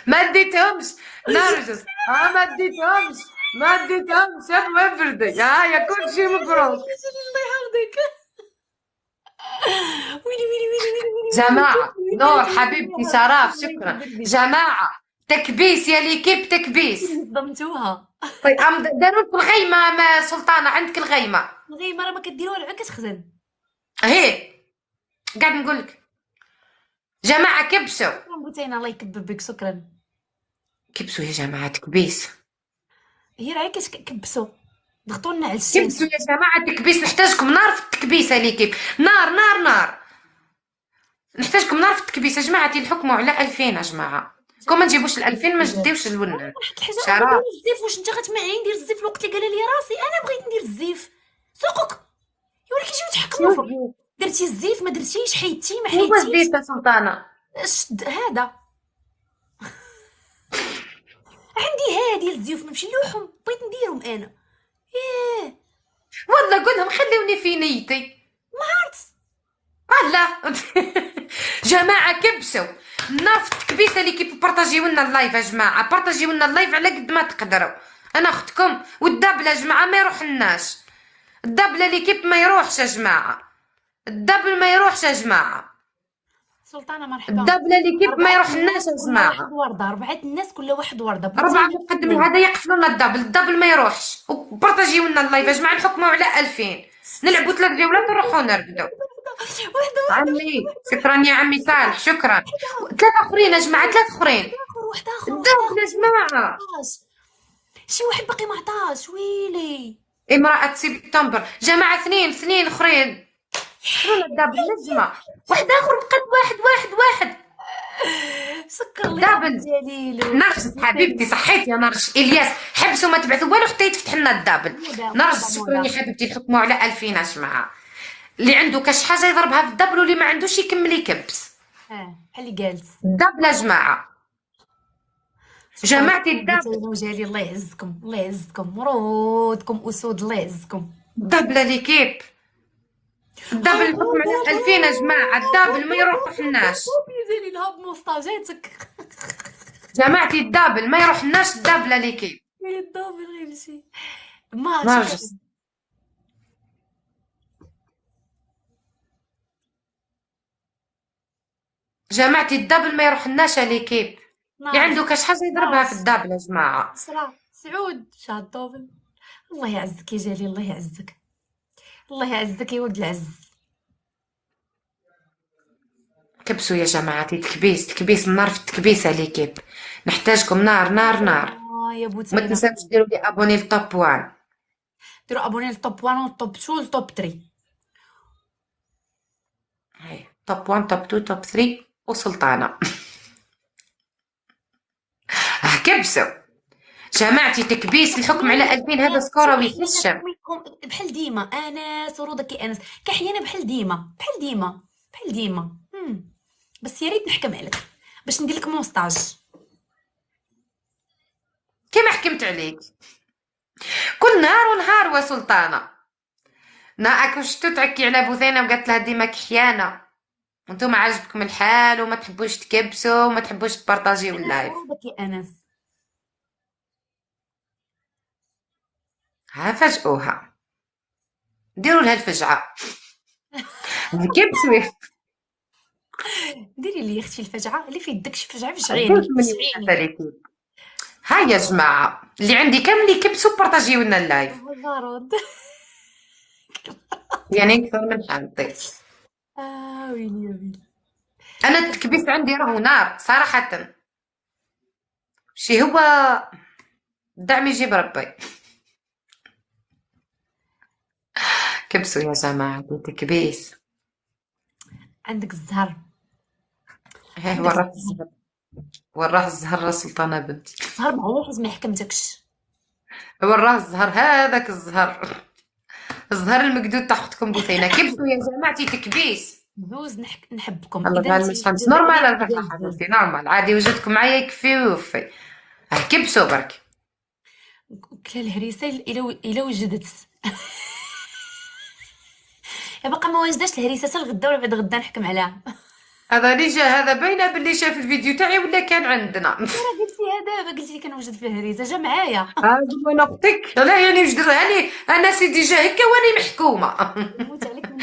ما اديتهمش نرجس. ما اديتهمش ما بردي. يا كل شيء مبروك. الله يحفظك. ويلي جماعة نور حبيبتي شرف شكرا. جماعة تكبيس يا ليكيب تكبيس. ضمتوها. طيب داروا في الغيمة. ما سلطانة عندك الغيمة. الغيمة راه ما كديروها العا كتخزن. هي قاعد نقولك. جماعة كبسوا. بوتينا الله يكبر بك شكرا. كبسوا يا جماعة تكبيس. هي راه كتكبسوا ضغطوا لنا على الشاشة. كبسوا يا جماعة تكبيس. نحتاجكم نار في التكبيسة ليكيب. نار نحتاجكم نار في التكبيس يا جماعة. الحكم على 2000 يا جماعة. كون ما نجيبوش 2000 ما نديوش الونات. شراب الزيف. واش انت غتمنعني ندير الزيف الوقت اللي قال لي راسي انا بغيت ندير الزيف؟ سوقك يا ولي كيجيو يتحكموا فيك. درتي الزيف ما درتيش حيدتي ما هو حيدتيش. الزيت يا سلطانة. شد هذا. عندي هادي الزيوف نمشي نلوحهم، بغيت نديرهم انا. ايه والله قولهم خلوني في نيتي. عرفت. الله. جماعة كبسوا النار في التكبيسة اللي كيف بارطاجيو لنا اللايف يا جماعة، بارطاجيو لنا اللايف على قد ما تقدروا. انا اختكم والدبل يا جماعة ما يروح لناش، الدبل اللي كيف ما يروحش يا جماعة، الدبل ما يروحش يا جماعة، سلطانة مرحبا. الدبل اللي كيف ما 4 يروح لناش الناس يا كل واحد جماعة. وردة، 4 الناس كل واحد وردة، 4 بوتينة مقدم هذا يقفلوا لنا الدبل، الدبل ما يروحش، وبارطاجيو لنا اللايف يا جماعة، نحكموا على 2000 نلعبوا 3 جولات ونروحوا نرقدوا. وحدة عمي شكرا يا عمي صالح، شكرا. 3 اخرين يا جماعة، 3 اخرين. واحد آخر الدبل يا جماعة. معطاش. شي واحد باقي معطاش، ويلي. امرأة سبتمبر جماعة، اثنين اخرين. شنو الدبل نجمة، واحد اخر بقات، واحد. سكر لي دبل. جليل. نرجس حبيبتي، صحيت يا نرجس. الياس حبسوا ما تبعثوا والو حتى يتفتح لنا الدبل. نرجس شكرا يا حبيبتي، نحكموا على 2000 يا جماعة، اللي عنده كاش حاجة يضربها في الدبل واللي ما عندوش يكمل يكبس. بحال اللي قالت الدبل يا جماعة، جماعتي الدبل. وجالي الله يعزكم، الله يعزكم، مرودكم اسود، الله يعزكم. الدبل اللي كيف الدبل الحكم على 2000 يا جماعة، الدبل ما يروح لناش. جالي نهب مستاجاتك. جماعتي الدبل ما يروح لناش، الدبل اللي كيف. غير الدبل غير شي. ما نرجس جماعتي الدبل ما يروح لناش اللي كيف، اللي عنده كاش حاجة يضربها في الدبل يا جماعة. صرا سعود شاد الدبل. الله يعزك يا جالي، الله يعزك، الله يعزك يا ولد العز. كبسوا يا جماعتي، تكبيس النار في التكبيسة اللي كيف، نحتاجكم نار. يا ما بوتينا، تنساوش ديروا لي ابوني للطوب 1. ديروا ابوني للطوب 1 والطوب 2 والطوب 3. هاي توب 1 توب 2 توب 3 وسلطانة. كبسوا جماعتي، تكبيس الحكم على 2000 هذا سكوروي يتنشم. بحال ديما انس ورودة كي انس كحيانه، بحال ديما. بس يا ريت نحكم عليك باش ندير لك مونستاج. كيما حكمت عليك كل نهار ونهار وسلطانة. ناك شتو تعكي على بوثينة وقالت لها ديما كحيانة، وانتم عاجبكم الحال وما تحبوش تكبسوا وما تحبوش تبارطاجيو اللايف. ورودة كي انس ها فاجئوها، ديروا لها الفجعة. كبسوا ديري لي اختي الفجعه اللي في يدك، شي فجعه ديروا فجعيني 8 ثلاثين. هاي يا جماعة اللي عندي كامل يكبسوا بارطاجيو لنا اللايف، زارود. يعني اكثر من حالتي. ويلي يا ويلي. انا التكبيس عندي راهو نار صراحة، شي هو الدعم يجيب ربي. كبسوا يا جماعة تكبيس. عندك الزهر، هيه وراه الزهر سلطانة بنتي، الزهر معايا حيت ما حكمتكش. وراه الزهر، هذاك الزهر المقدود تاع اختكم بوثينة. كبسوا يا جماعتي تكبيس. زوز نحبكم. الله اذا غير مش خمس نورمال يا حبيبتي، نورمال عادي، وجودكم معايا يكفي ويوفي. كبسوا برك. كلا الهريسه الا وجدت. باقا ما وجداش الهريسه حتى الغدا ولا بعد غدا نحكم عليها. هذا اللي جا، هذا باينه باللي شاف الفيديو تاعي ولا كان عندنا. راه قلتيها دابا، قلتي لي كنوجد في الهريسه، جا معايا. وانا اختك لا يعني وجد راني انا سيدي جا هكا واني محكومه. نموت عليك من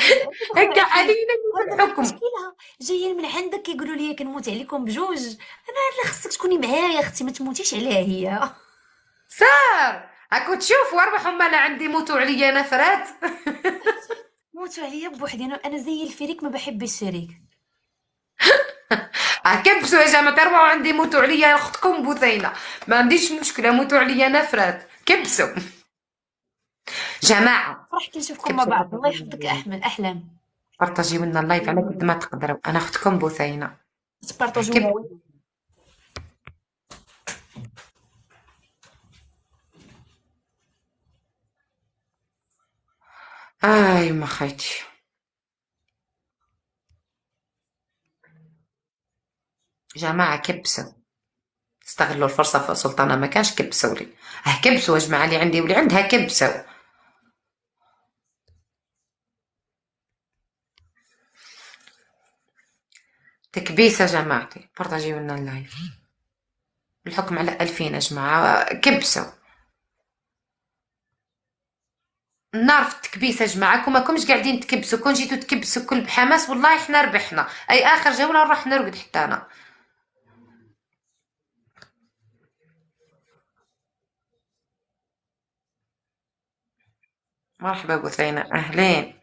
هكا علينا في الحكم. مشكلة جايين من عندك كيقولوا لي كنموت عليكم بجوج. انا لا، خصك تكوني معايا اختي، ما تموتيش عليها هي. صار هاكو تشوفوا ارواحهم انا عندي موتوا عليا نفرات. موتوا عليا بوحدي، انا زي الفريك ما بحب الشريك. كبسوا يا جماعه، تروحوا عندي موتوا عليا اختكم بوثينه، ما عنديش مشكله، موتوا عليا نفرات. كبسوا جماعه. فرح كي نشوفكم مع بعض. الله يحفظك احمد احلام. بارطاجيو لنا اللايف على قد ما تقدروا، انا اختكم بوثينه. تبارطاجيو. ما خيتي جماعة كبسوا استغلوا الفرصة. سلطانة ما كانش كبسوا لي. كبسوا يا جماعة، اللي عندي واللي عندها كبسوا. تكبيس يا جماعتي، بارطاجيو لنا اللايف. الحكم على 2000 يا جماعة، كبسوا. النار في التكبيس يا جماعة، كون ماكمش قاعدين تكبسوا، كون جيتوا تكبسوا كل بحماس والله احنا ربحنا. اي اخر جولة نروح نرقد حتى انا. مرحبا بثينة، اهلين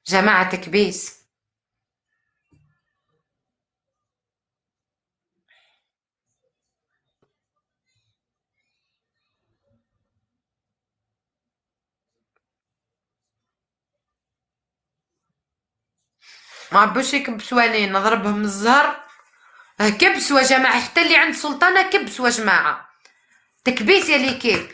جماعة تكبيس. ما عبوش يكبسوا علينا، نضربهم الزهر. كبسوا يا جماعة، حتى اللي عند سلطانة كبسوا يا جماعة. تكبيس يا ليكيب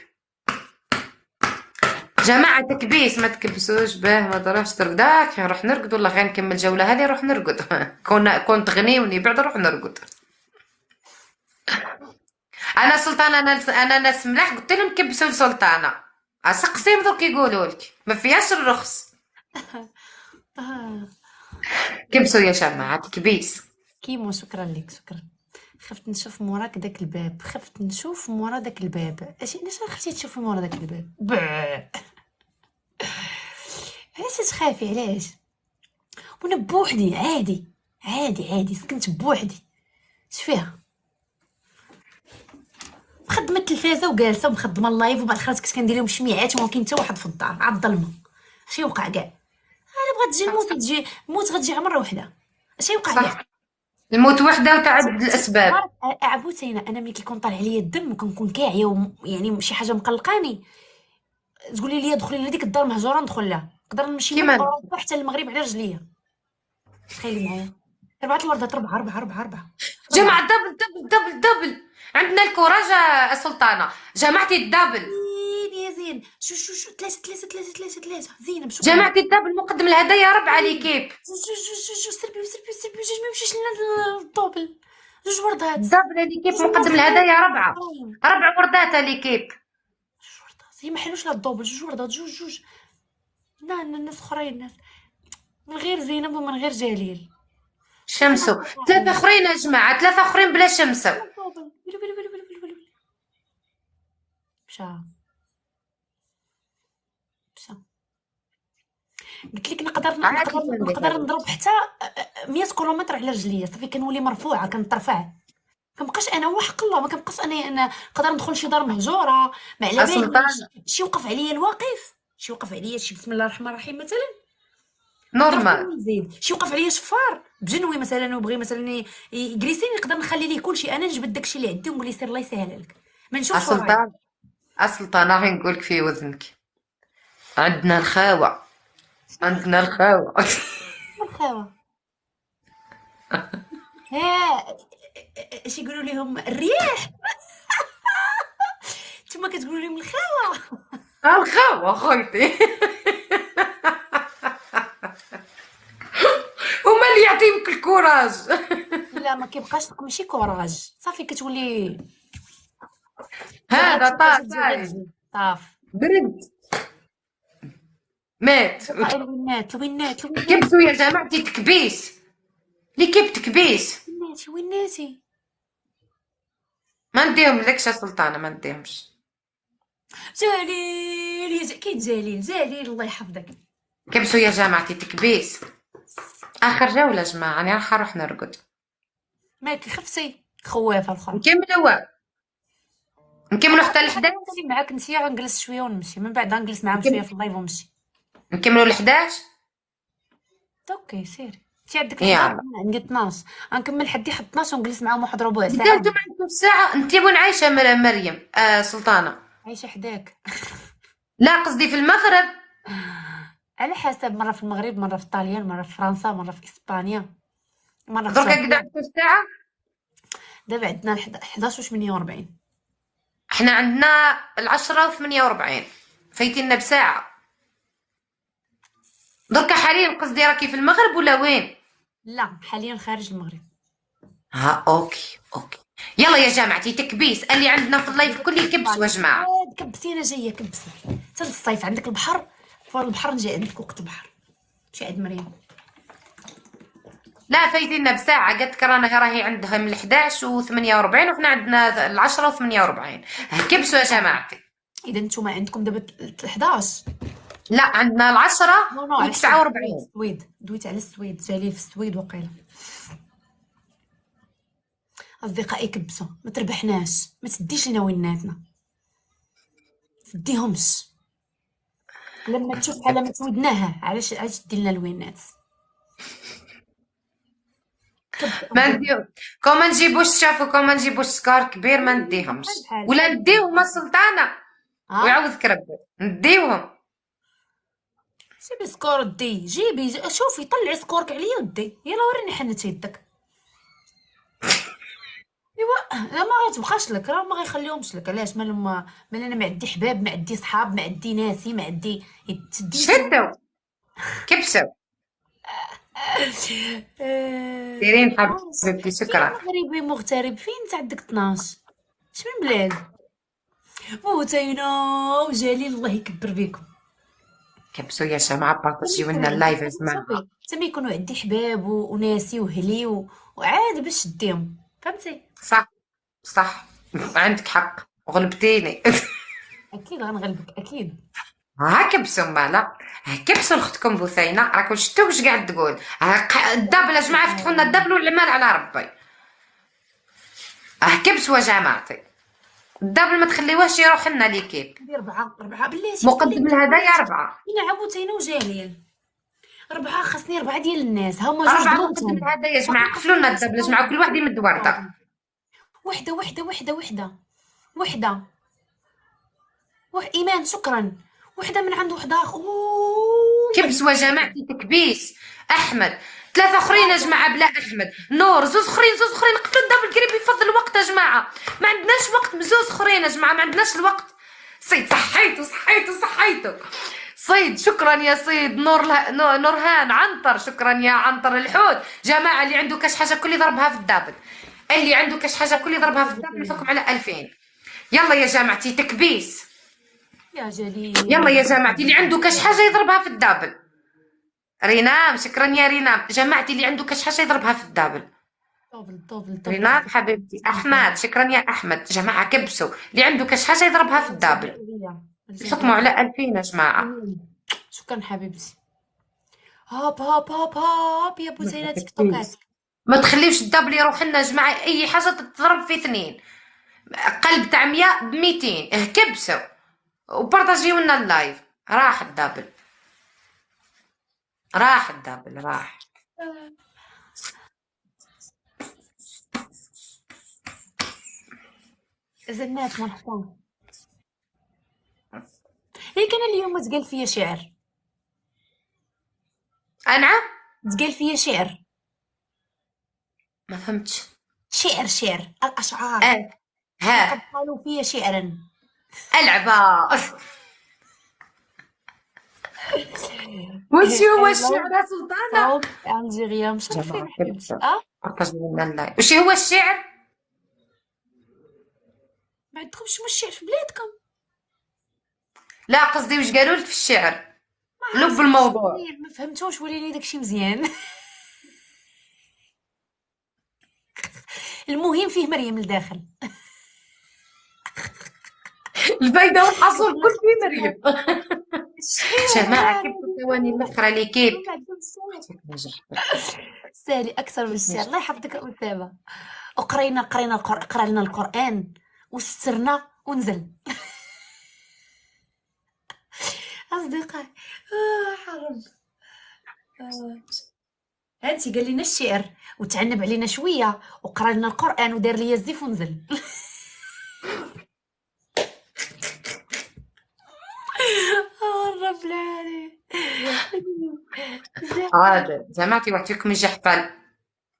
جماعة، تكبيس. ما تكبسوش باه، ما تروحش ترقداك. نروح نرقد والله، غير نكمل الجولة هذه نروح نرقد. كون تغنيوني بعد نروح نرقد. انا سلطانة، انا ناس ملاح قلت لهم كبسوا لسلطانة. اسقسيهم درك يقولوا لك ما فيهاش الرخص. كبسوا يا جماعة، تكبيس. كيمو شكرا لك، شكرا. خفت نشوف موراك داك الباب، خفت نشوف مورا داك الباب. علاش خفتي تشوفي مورا داك الباب؟ علاش تخافي؟ علاش؟ وانا بوحدي عادي عادي عادي، سكنت بوحدي. اش فيها؟ مخدمه التلفازه وجالسه ومخدمه اللايف، وبعد خرجت كنت كندير لهم شميعات وما كاين حتى واحد في الدار عاد الظلمه. اش يوقع كاع؟ انا بغات تجي الموت، تجي الموت غتجي على مره وحده. اش يوقع كاع؟ صح، الموت وحدة وتعدد الاسباب. عبوتينا انا ملي كيكون طالع عليا الدم وكنكون كاعيه يعني شي حاجه مقلقاني، تقولي لي دخلي لديك الدار مهجوره ندخل لها، نقدر نمشي من كيما اوروبا حتى المغرب على رجليا. تخيلي معايا 4 الوردات، 4. جماعة دبل دبل دبل دبل. عندنا الكوراج يا سلطانة، جماعتي الدبل. يا زين، شو 3 زينب شكرا. جماعتي الدبل، مقدم الهدايا 4 ليكيب. سربي جوج، ما يمشيش لنا الطوبل. 2 وردات الدبل ليكيب، مقدم الهدايا 4. 4 وردات ليكيب. 2 وردات هي ما حلوش لا الدوبل. 2 وردات جوج. لا الناس اخرين، الناس من غير زينب ومن غير جليل. شمسو 3 اخرين يا جماعة، 3 اخرين بلا شمسو. مشى قلت لك نقدر نضرب حتى 100 كيلومتر على رجليا، صافي كنولي مرفوعه، كنترفع. كنبقاش انا وحق الله، ما كنبقاش انا نقدر ندخل شي دار مهجوره ما على باليش. شي يوقف عليا الواقف، شي يوقف عليا شي بسم الله الرحمن الرحيم مثلا نورمال. نزيد، شي يوقف عليا شفار بجنوي مثلا وبغي مثلا يجلسيني، نقدر نخلي ليه كلشي، انا نجبد داكشي اللي عندي ونقول ليه سير الله يسهل لك، ما نشوفش ورايا. السلطان غير نقولك في وزنك، عندنا الخاوة. عندنا الخاوة. الخاوه ها اش يقولوا لهم الرياح. نتوما كتقولوا لهم الخاوه. الخاوة خويتي. هما اللي يعطيوك الكوراج. لا ما كيبقاش لك ماشي كوراج، صافي كتولي هذا طاس صافي برد مات. الوينات كبسوا يا جماعتي، تكبيس ليكيب، تكبيس. ويناتي ما نديهم لكش يا سلطانة، ما نديهمش. جليل، كاين جليل الله يحفظك. كبسوا يا جماعتي، تكبيس. اخر جولة يا جماعة، انا راح نروح نرقد. مالك خفتي خوافه الاخرى. نكملوا حتى ل11. نمشي معاك نسيا غنجلس شويه ونمشي، من بعد غنجلس معاهم شويه في اللايف ونمشي. نكملوا ل11. اوكي سيري، انت عندك يلا. 11 عندي 12، غنكمل حدي حد 12 ونجلس معاهم واحد ربع ساعه. انتم عندكم الساعة، انت وين عايشة مريم؟ سلطانة عايشه حداك. لا قصدي في المغرب. على حسب، مره في المغرب، مره في طاليان، مره في فرنسا، مره في اسبانيا، مره في دركا قد تركيا. عندكم الساعة. دابا عندنا 11 و 48. احنا عندنا 10:48، فايتينا بساعة. دركا حاليا قصدي راكي في المغرب ولا وين؟ لا حاليا خارج المغرب. اوكي. يلا يا جماعتي تكبيس، اللي عندنا في اللايف كل يكبسوا يا جماعه. كبسي انا جايه كبسي. حتى الصيف عندك البحر، فور البحر نجي عندك وقت البحر، ماشي عند مريم. لا فايتينا بساعه، قالت لك راهي عندها من 11 و48 وحنا عندنا 10 و48. كبسوا يا جماعتي. اذا نتوما عندكم دابا 11. لا عندنا 10 نو نو، على و49. السويد دويت على السويد، جالي في السويد وقيله. اصدقائي كبسوا، ما تربحناش، ما تديش لنا ويناتنا، تديهمش. لما تشوف علامة ودناها علاش دير لنا الوينات. ما نديو كون ما نجيبوش، شافوا كون ما نجيبوش سكار كبير ما نديهمش، ولا نديوهم السلطانه ويعوضك ربي نديوهم. جيبي سكور دي، جيبي شوفي طلعي سكورك عليا ودي، يلا وريني حنت يدك. ايوا لا ما تبقاش لك، راه ما غيخليهمش لك. علاش؟ مال انا ما عندي حباب، ما عندي صحاب، ما عندي ناسي، ما عندي تدي. شدوا كبسوا. سيرين حبيبتي شكرا. مغربي مغترب فين انت عندك 12؟ اش من بلاد؟ موتينا وجليل الله يكبر بكم. كبسوا يا جماعه، بارطاجيو لنا اللايف يا جماعه. تما يكونوا عندي حباب وناسي وهلي وعاد باش نديهم، فهمتي؟ صح عندك حق، غلبتيني. اكيد غنغلبك اكيد. ها كبسوا مالا، كبسوا لاختكم بثينه، راكم شفتوا واش قاعد تقول. الدبل يا جماعه، فتحوا لنا الدبل والعمال على ربي. كبسوا يا جماعتي، الدبل ما تخليوهش يروح لنا ليكيب. 4 بلاتي مقدم الهدايا 4. فينا عبوتينا وجليل 4. خاصني 4 ديال الناس، ها هما جوج 4 بلونتهم. مقدم الهدايا يا جماعه، قفلوا لنا الدبل يا جماعه، كل واحد يمد ورده. وحده ايمان شكرا. وحده من عند وحده اخر. كبسوا يا جماعتي تكبيس. احمد 3 اخرين يا جماعه بلا احمد. نور 2 اخرين قتلوا الدبل قريب يفضل الوقت يا جماعه، ما عندناش وقت. 2 اخرين يا جماعه ما عندناش الوقت. صيد صحيتو صيد شكرا يا صيد. نورهان عنتر شكرا يا عنتر. الحوت جماعه اللي عنده كاش حاجه كل يضربها في الدبل، اللي عنده كاش حاجه كل يضربها في الدبل الحكم على 2000. يلا يا جماعتي تكبيس. يا جليل يلا يا جماعتي اللي عنده كاش حاجه يضربها في الدبل. رينام شكرا يا رينام. جماعتي اللي عنده كاش حاجه يضربها في الدبل. دبل رينام حبيبتي. احمد شكرا يا احمد. جماعه كبسوا، اللي عنده كاش حاجه يضربها في الدبل. حكموا على 2000 يا جماعه. شكرا حبيبتي. هاب يا بوزينة تيك توكات. ما تخليوش الدبل يروح لنا يا جماعه، اي حاجه تضرب في 2. قلب تاع 100 ب 200. كبسوا وبارطاجيو لنا اللايف. راح الدبل راح. زنات مرحبا. هيك انا اليوم تقال فيا شعر. انعم تقال فيا شعر. ما فهمتش. شعر الاشعار. ها قالوا فيا شعرا. العبه. وش هو الشعر يا سلطانه؟ الجيريا مشرفين حبيبتي. بارطاجيو لنا اللايف. وش هو الشعر؟ ما عندكمش الشعر في بلادكم؟ لا قصدي واش قالوا لك في الشعر، لب الموضوع. ما فهمتوش، وليني داكشي مزيان. المهم فيه مريم لداخل. الفايده والحصول كل في مريم. جماعه كيف ثواني الاخرى لي كيف سالي اكثر من الشعر. الله يحفظك أسامة. قرا لنا القران وسترنا ونزل. اصدقائي حرب. هانتي قال لنا الشعر وتعنب علينا شويه وقرا لنا القران ودار لي الزيف ونزل. رب العالمين. جماعتي وعطيكم الجحفل.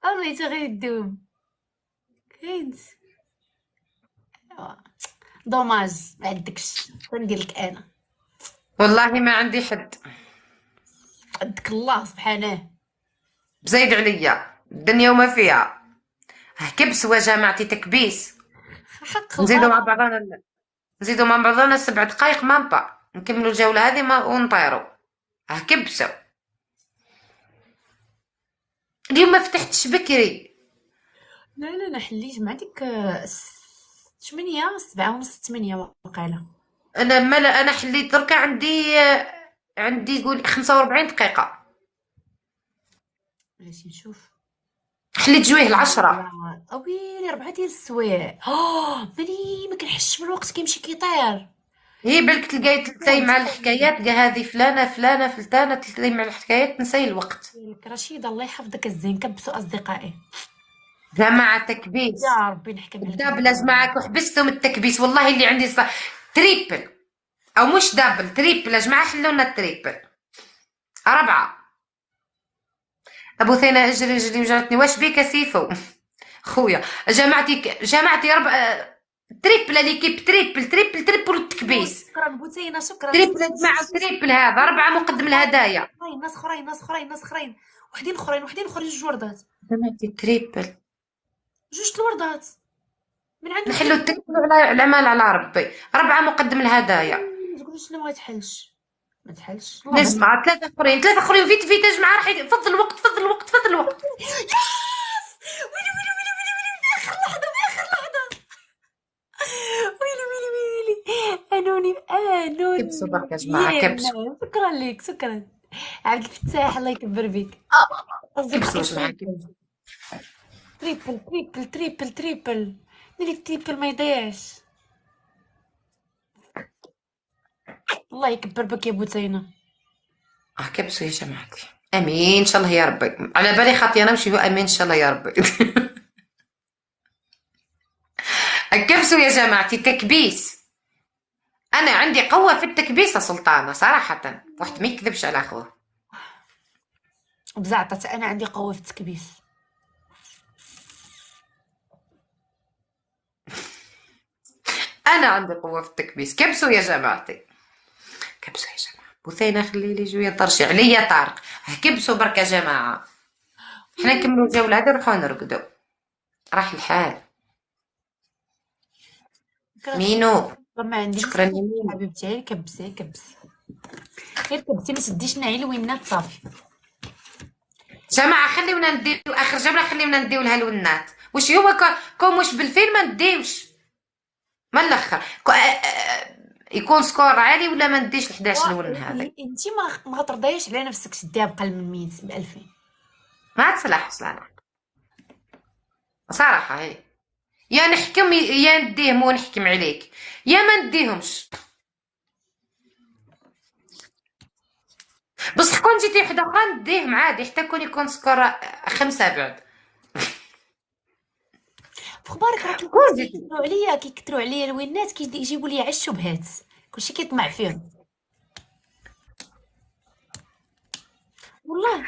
الله تغير الدوم. كنت دوماج ما عندكش. ندير لك انا والله ما عندي حد. عندك الله سبحانه. بزايد عليا الدنيا وما فيها. كبسوا يا جماعتي، تكبيس. حق نزيدوا مع الله. بعضنا، نزيدوا مع بعضنا 7 دقائق مامبا، نكملوا الجولة هذه ونطيروا. كبسوا. اليوم ما فتحتش بكري. لا لا انا حليت مع ديك 8 7 ونص 8 وقيله. انا حليت دركا عندي قول 45 دقيقة. بلاتي نشوف. حليت جويه العشرة. اويلي 4 ديال السوايع. ماني ما كنحسش بالوقت كيمشي كيطير. هي بالك تلقاي مع الحكايات، تلقى هذه فلانة فلتانة، تلقاي مع الحكايات تنسي الوقت. لك رشيدة الله يحفظك الزين، كبسوا اصدقائي. جماعة تكبيس. يا ربي نحكم عليك. الدابلز معاك وحبستهم التكبيس، والله اللي عندي تريبل او مش دابل، تريبل يا جماعة، حلونا التريبل. 4. ابو ثينا اجري اجري وجعتني، واش بيك يا سيفو؟ خويا جماعتي 4 تريبل ليكيب، تريبل التكبيس. شكرا بوتينا شكرا. تريبل يا جماعة، تريبل هذا 4 مقدم الهدايا. ناس اخرين ناس اخرين وحدين اخرين جوج وردات. جماعتي تريبل، جوج الوردات من عند نحلو التريبل على العمال على ربي. 4 مقدم الهدايا. ما تقوليش لا ما يتحلش. ما تحلش نسمع 3 اخرين فيت يا جماعة، راح فضل الوقت. ياس. ويلي اخر لحظه انوني كبسوا برك يا جماعة، كبسوا. شكرا لك شكرا عبد الفتاح الله يكبر بك. كبسوا يا جماعة، كبسوا. تريبل نيلي التريبل ما يضيعش. الله يكبر بك يا بوتينا. كبسوا يا جماعتي، امين ان شاء الله يا ربي. على بالي خاطي انا نمشي، امين ان شاء الله يا ربي. كبسوا يا جماعتي، تكبيس. انا عندي قوة في التكبيس يا سلطانة صراحة، واحد ما يكذبش على اخوه. بزعطة انا عندي قوة في التكبيس. انا عندي قوة في التكبيس. كبسوا يا جماعتي، كبسوا يا جماعة. بوثينة خلي لي جوية طرشي عليا طارق. كبسوا برك يا جماعة، حنا نكملوا الجولة هذه نروحوا نرقدوا، راح الحال. مينو ما عنديش. شكرا يا مينو. حبيبتي غير كبسي غير كبسي، ما تديش نعي الوينات صافي. جماعة خليونا نديو اخر جولة، خليونا نديو لها الونات. واش هو كوم واش بالفيلم ما نديوش ما الاخر يكون سكور عالي ولا ما نديش ال 11 لون هذا. انت ما ترضيش على نفسك تديها بقل من 100 ب 2000. ما تصلح صراحة. هي يا نحكم يا نديهم ونحكم عليك، يا ما نديهمش. بصح كون جيتي وحده اخرى نديهم عادي، حتى كون يكون سكور 5 بعد. بخبارك راه كيكثروا عليا الوينات، كيجيبوا لي على الشبهات، كلشي كيطمع فيهم والله.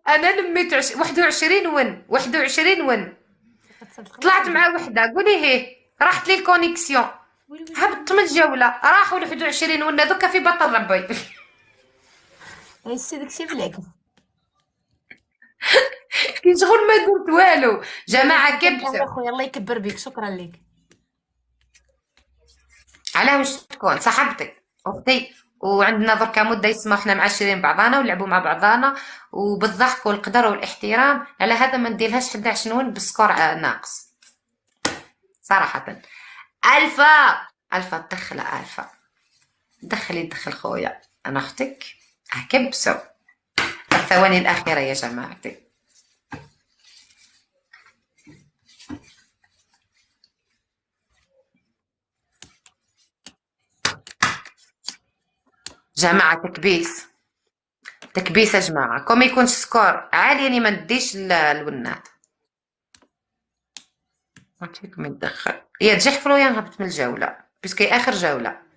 انا لميت 21 ون طلعت مع وحده، قولي هيه راحت لي الكونيكسيون، هبطت من الجوله، راحوا ل 21 ون دوكا في بطل ربي. داكشي بالعكس. كي شغل ما درت والو. جماعه كبسه اخويا الله يكبر بك، شكرا لك. على واش تكون صاحبتك اختي، وعندنا دركا مده يسمى حنا معاشرين بعضانا ونلعبوا مع بعضانا وبالضحك والقدر والاحترام، على هذا ما نديرلهاش 11 نون بالسكور ناقص صراحه. الفا تدخل الفا، دخل خويا، انا اختك. كبسوا الثواني الاخيره يا جماعتي. جماعة تكبيس يا جماعة، كون ما يكونش سكور عالي يعني ما نديش الونات. عطيكم يتدخل يا تجحفروا يا نهبط من الجولة، بسكي آخر جولة.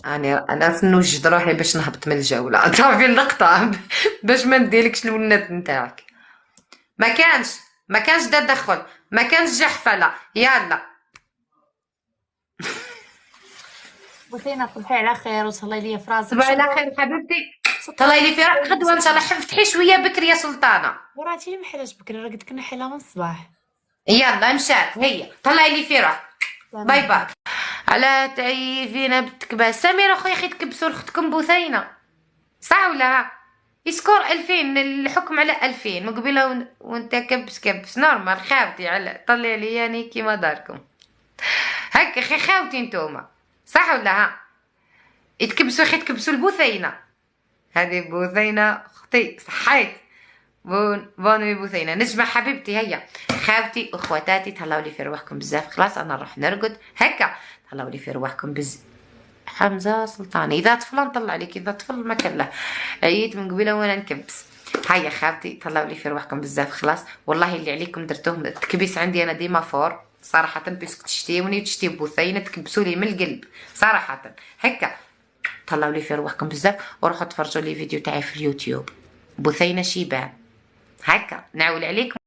أنا نوجد روحي باش نهبط من الجولة، تعرفي النقطة، باش ما نديلكش الونات نتاعك. ما كانش تدخل، ما كانش جحفلة، يلا. بثينة صبحي على خير وتهلاي ليا في راسك. صباح على خير حبيبتي، تهلاي لي في روحك غدوه ان شاء الله. افتحي شويه بكري يا سلطانه. وراتي ما حلاش بكري، راه قلت لك نحيلها من الصباح. يلا مشات هي، تهلاي لي في روحك. باي باي. على تعيفينا بالتكباس. سمير اخويا اخي تكبسوا لاختكم بثينه صح ولا؟ يسكور 2000 الحكم على 2000 من قبيله وانت كبس نورمال. خاوتي على طلعي لي يعني كيما داركم هكا خي خاوتي نتوما صح ولا؟ ها يتكبسوا اخي تكبسوا البثينه. هذه بثينه اختي صحيت. بونوي بثينه نجمة حبيبتي. هيا خاوتي واخواتاتي تهلاو لي في رواحكم بزاف. خلاص انا نروح نرقد هكا. تهلاو لي في رواحكم حمزة سلطاني. إذا طفل نطلع عليك، إذا طفل ما كان له. عييت من قبيله وأنا نكبس. هيا خاوتي طلعوا لي في رواحكم بزاف. خلاص والله اللي عليكم درتوه. التكبيس عندي أنا ديما فور صراحة. بيسك تشتيوني وتشتي بوثينة تكبسوا لي من القلب صراحة هكا. طلعوا لي في رواحكم بزاف وروحوا تفرجوا لي فيديو تاعي في اليوتيوب بوثينة شيبان هكا. نعول عليكم.